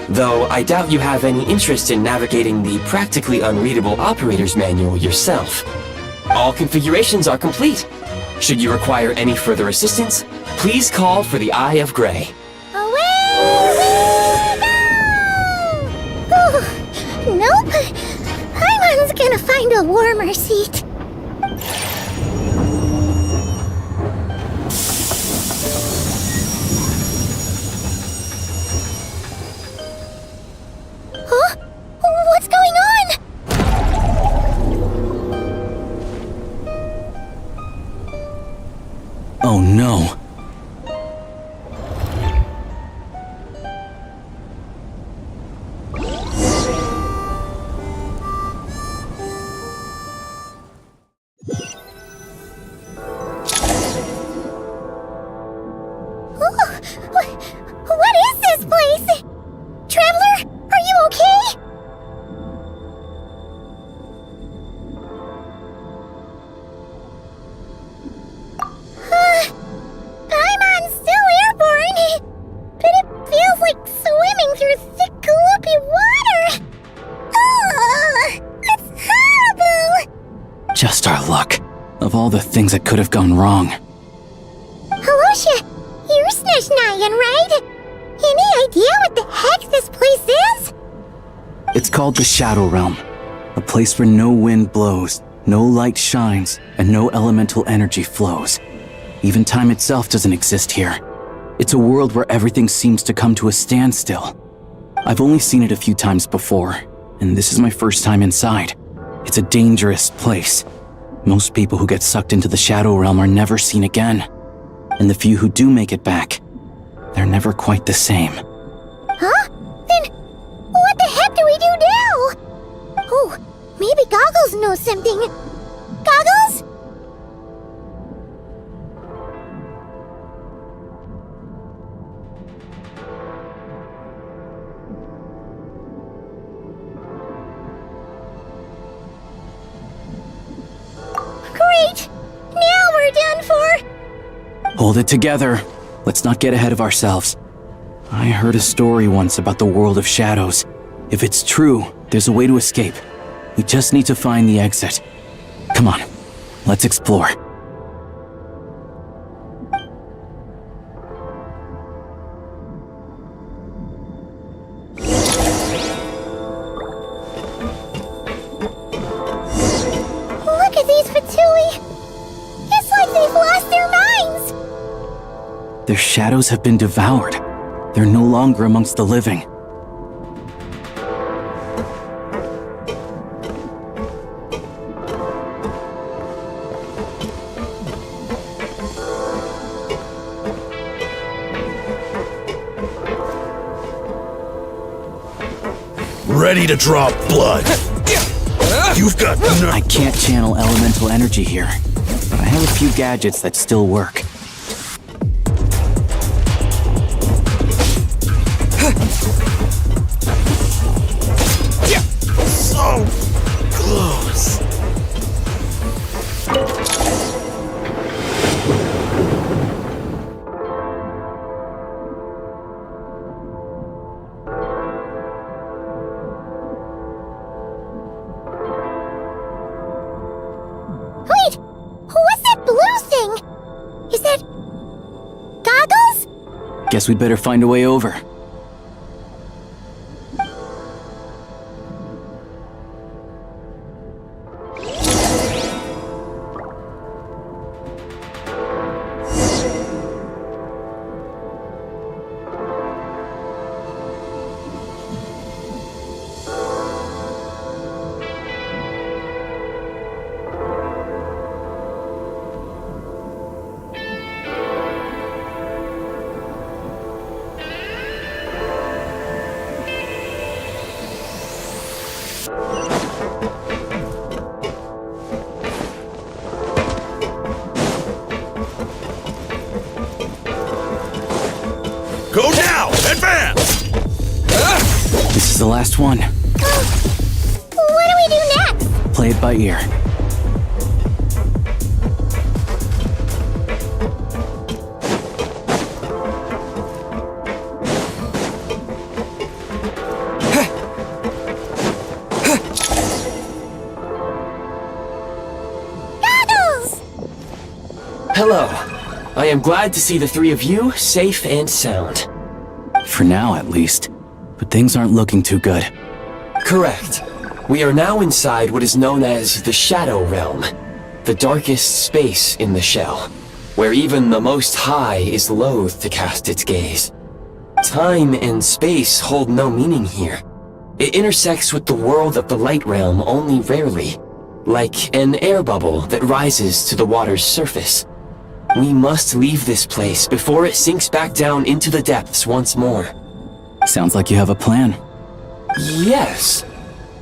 though I doubt you have any interest in navigating the practically unreadable operator's manual yourself. All configurations are complete. Should you require any further assistance, please call for the Eye of Grey. Away we go! Oh, nope. Paimon's gonna find a warmer seat. Huh? What's going on? Oh no. What is this place? Traveler, are you okay? Paimon's still airborne, but it feels like swimming through thick, gloopy water. Ugh, that's horrible. Just our luck. Of all the things that could have gone wrong. Halosha, you're Shnezhnayan, right? Any idea what the heck this place is? It's called the Shadow Realm. A place where no wind blows, no light shines, and no elemental energy flows. Even time itself doesn't exist here. It's a world where everything seems to come to a standstill. I've only seen it a few times before, and this is my first time inside. It's a dangerous place. Most people who get sucked into the Shadow Realm are never seen again. And the few who do make it back, they're never quite the same. Huh? Then what the heck do we do now? Oh, maybe Goggles knows something. Goggles? Great! Hold it together. Let's not get ahead of ourselves. I heard a story once about the world of shadows. If it's true, there's a way to escape. We just need to find the exit. Come on, let's explore. Look at these Fatui! It's like they've lost their minds! Their shadows have been devoured. They're no longer amongst the living. Ready to draw blood. You've got no— I can't channel elemental energy here, but I have a few gadgets that still work. So close. Wait! What's that blue thing? Is that... goggles? Guess we'd better find a way over. Go now! Advance! This is the last one. What do we do next? Play it by ear. Goggles! Hello. I am glad to see the three of you safe and sound. For now, at least. But things aren't looking too good. Correct. We are now inside what is known as the Shadow Realm, the darkest space in the shell, where even the Most High is loath to cast its gaze. Time and space hold no meaning here. It intersects with the world of the Light Realm only rarely, like an air bubble that rises to the water's surface. We must leave this place before it sinks back down into the depths once more. Sounds like you have a plan. Yes.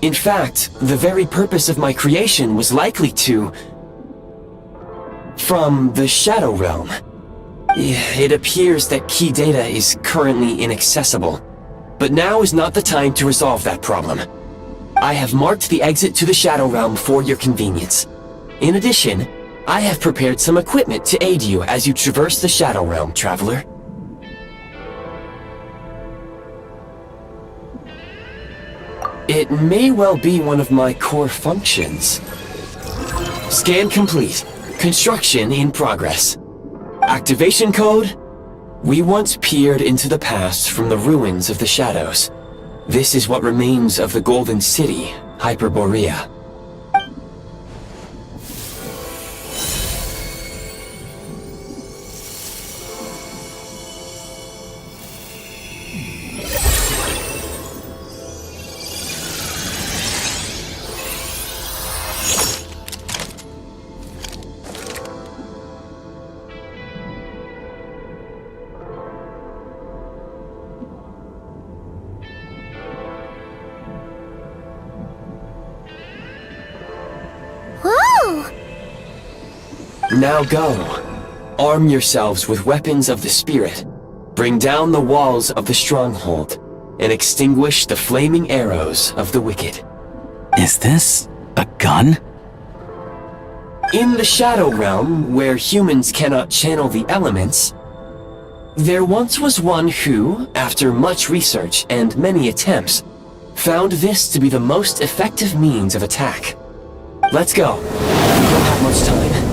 In fact, the very purpose of my creation was likely to... from the Shadow Realm. It appears that key data is currently inaccessible, but now is not the time to resolve that problem. I have marked the exit to the Shadow Realm for your convenience. In addition, I have prepared some equipment to aid you as you traverse the Shadow Realm, traveler. It may well be one of my core functions. Scan complete. Construction in progress. Activation code? We once peered into the past from the ruins of the shadows. This is what remains of the Golden City, Hyperborea. Now go. Arm yourselves with weapons of the spirit. Bring down the walls of the stronghold, and extinguish the flaming arrows of the wicked. Is this a gun? In the Shadow Realm, where humans cannot channel the elements, there once was one who, after much research and many attempts, found this to be the most effective means of attack. Let's go. We don't have much time.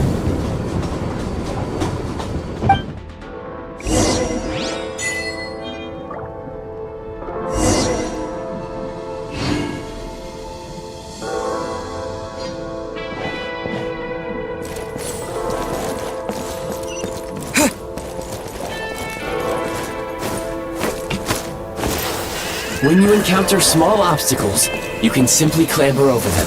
When you encounter small obstacles, you can simply clamber over them.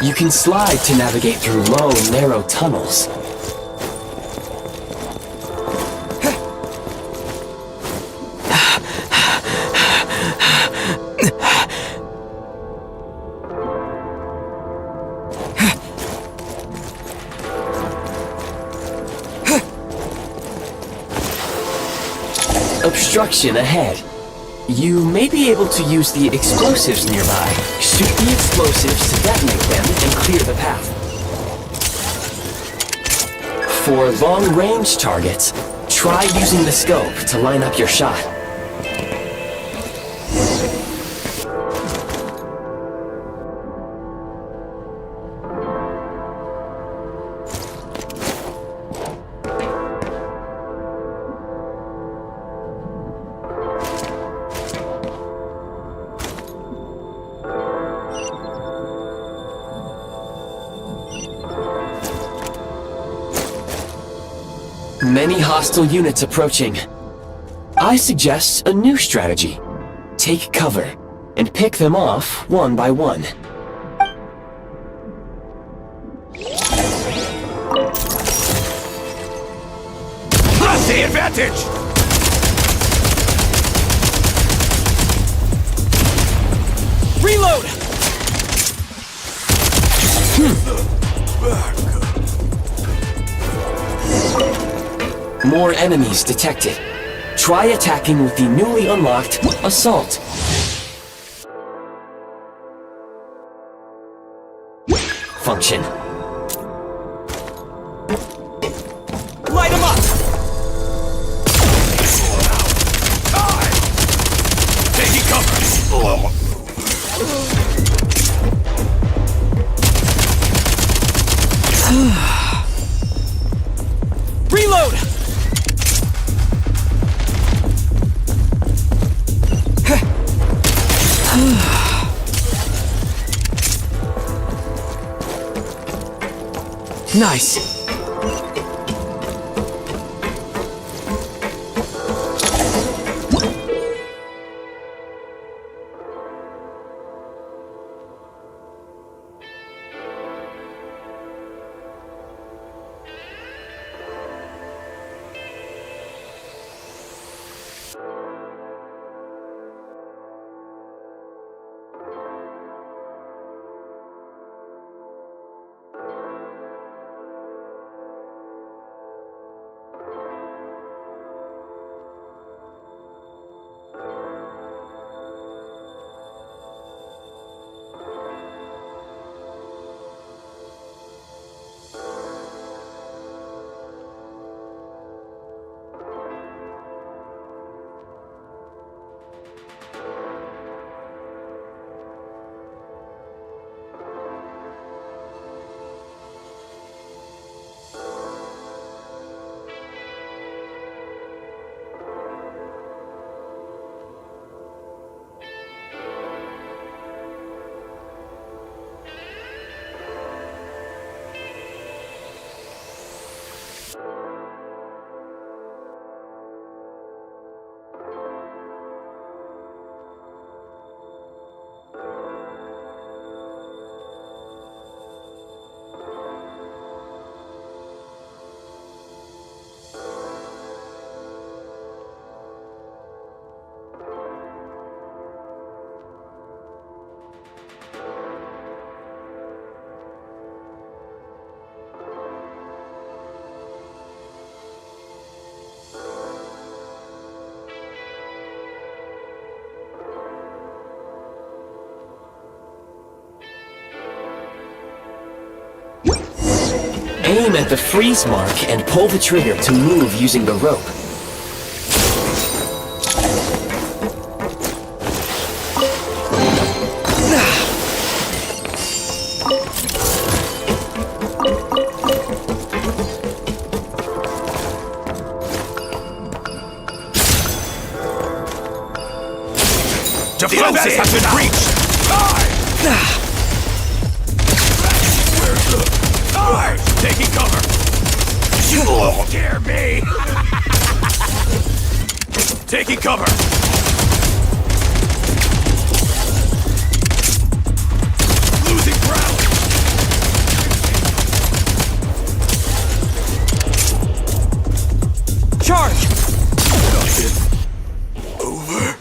You can slide to navigate through low, narrow tunnels. Obstruction ahead. You may be able to use the explosives nearby. Shoot the explosives to detonate them and clear the path. For long-range targets, try using the scope to line up your shot. Many hostile units approaching. I suggest a new strategy. Take cover, and pick them off one by one. Have the advantage! Reload! More enemies detected. Try attacking with the newly unlocked Assault. Function. Light him up! Taking cover! Reload! Nice. Aim at the freeze mark and pull the trigger to move using the rope. Defenses have been breached! Where's the... Die! Taking cover! You won't scare me! Taking cover! Losing ground! Charge! Nothing. Over.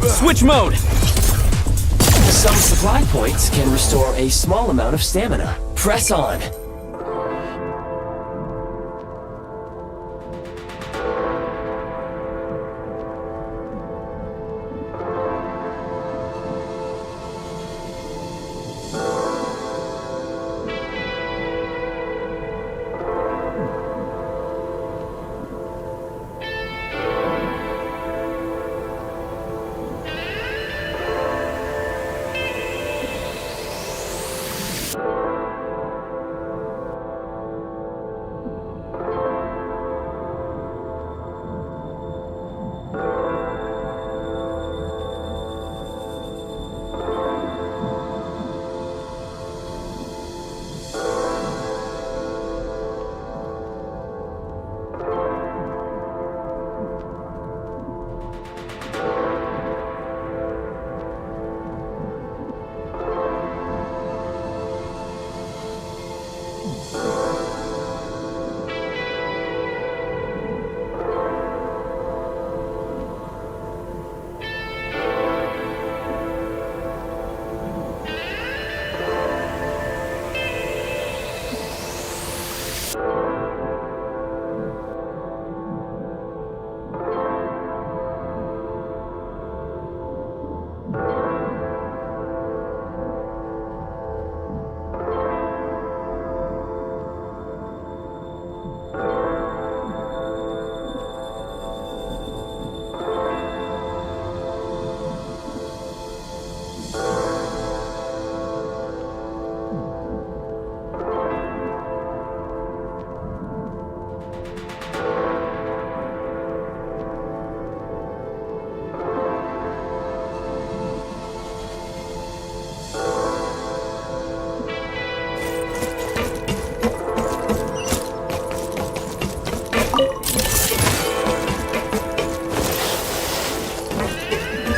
Switch mode! Some supply points can restore a small amount of stamina. Press on.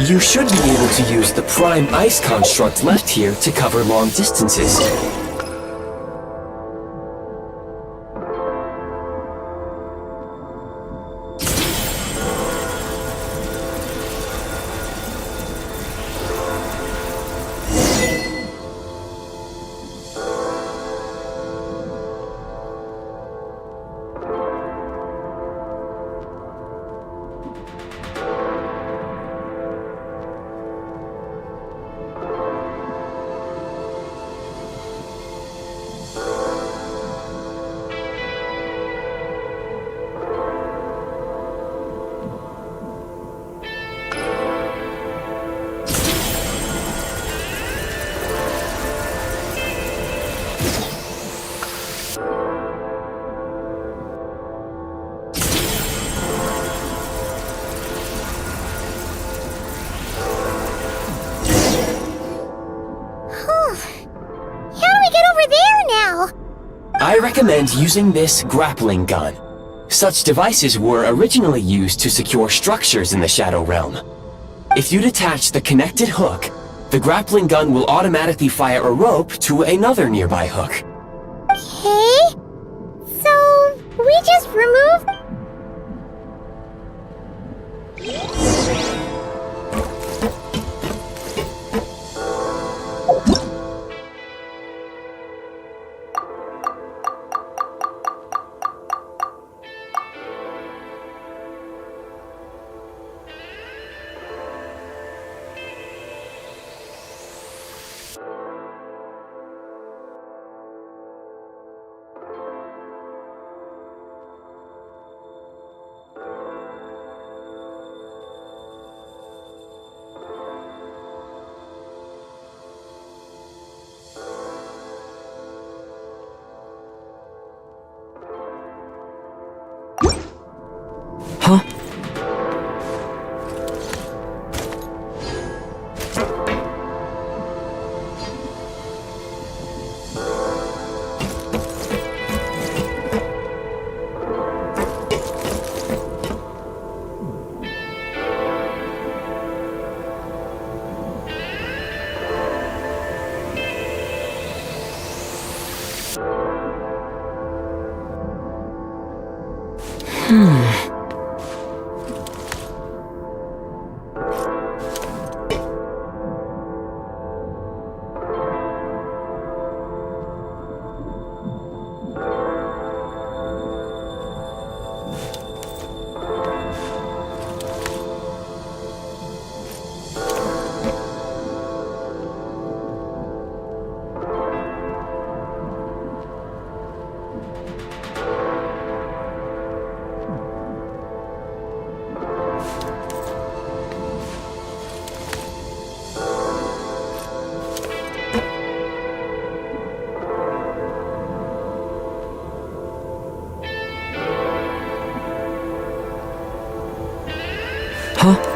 You should be able to use the prime ice construct left here to cover long distances. I recommend using this grappling gun. Such devices were originally used to secure structures in the Shadow Realm. If you detach the connected hook, the grappling gun will automatically fire a rope to another nearby hook. Okay. So, we just remove... Huh?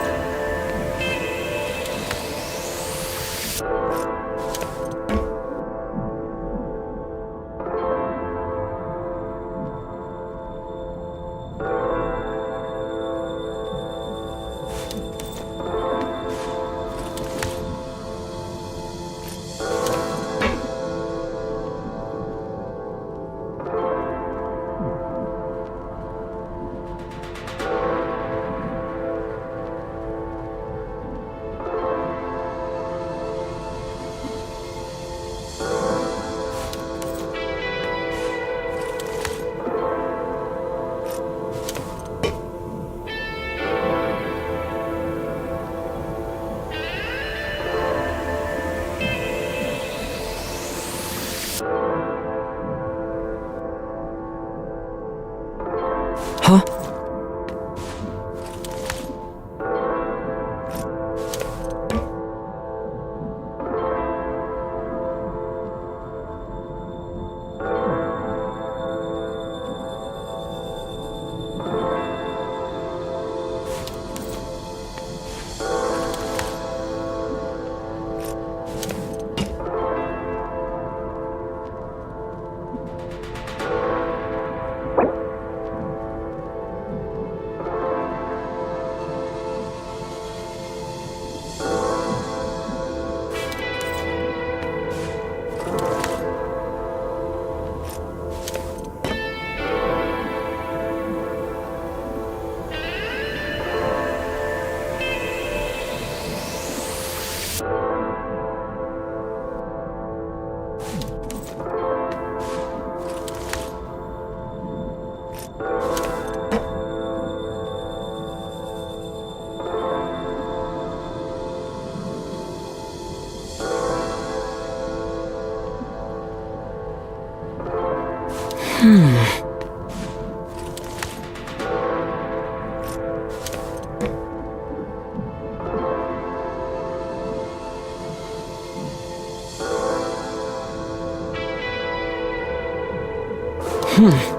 Huh?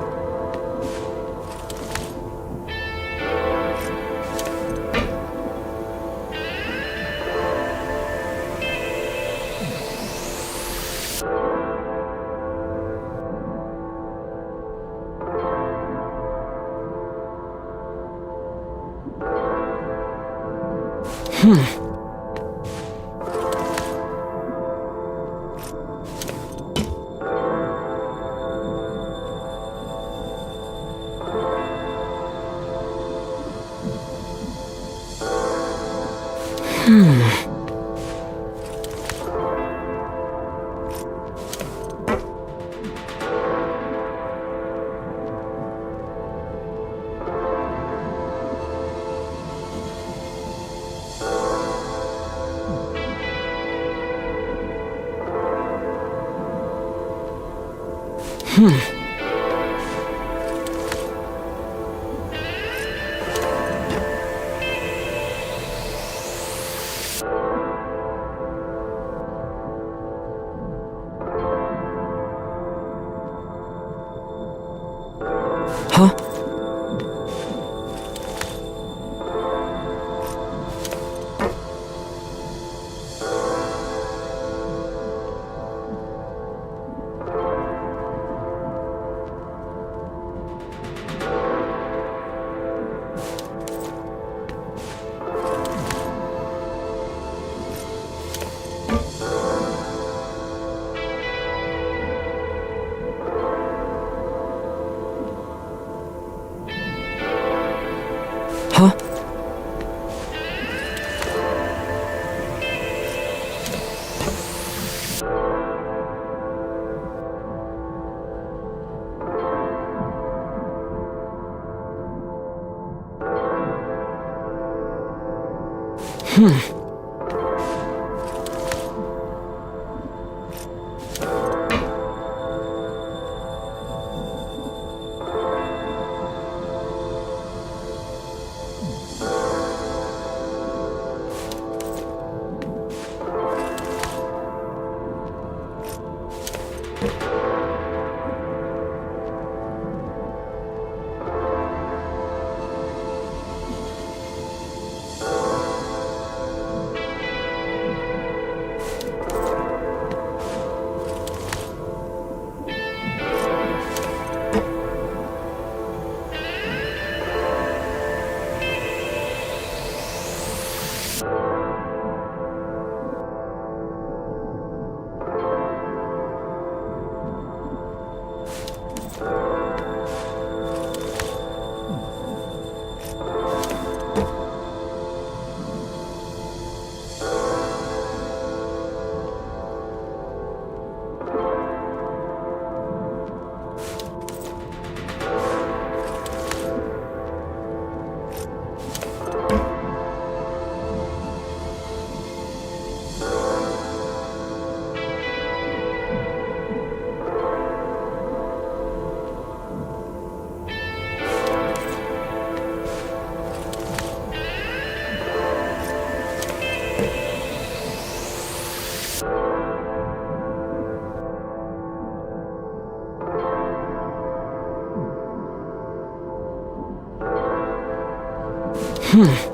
Huh? Huh? Hmm.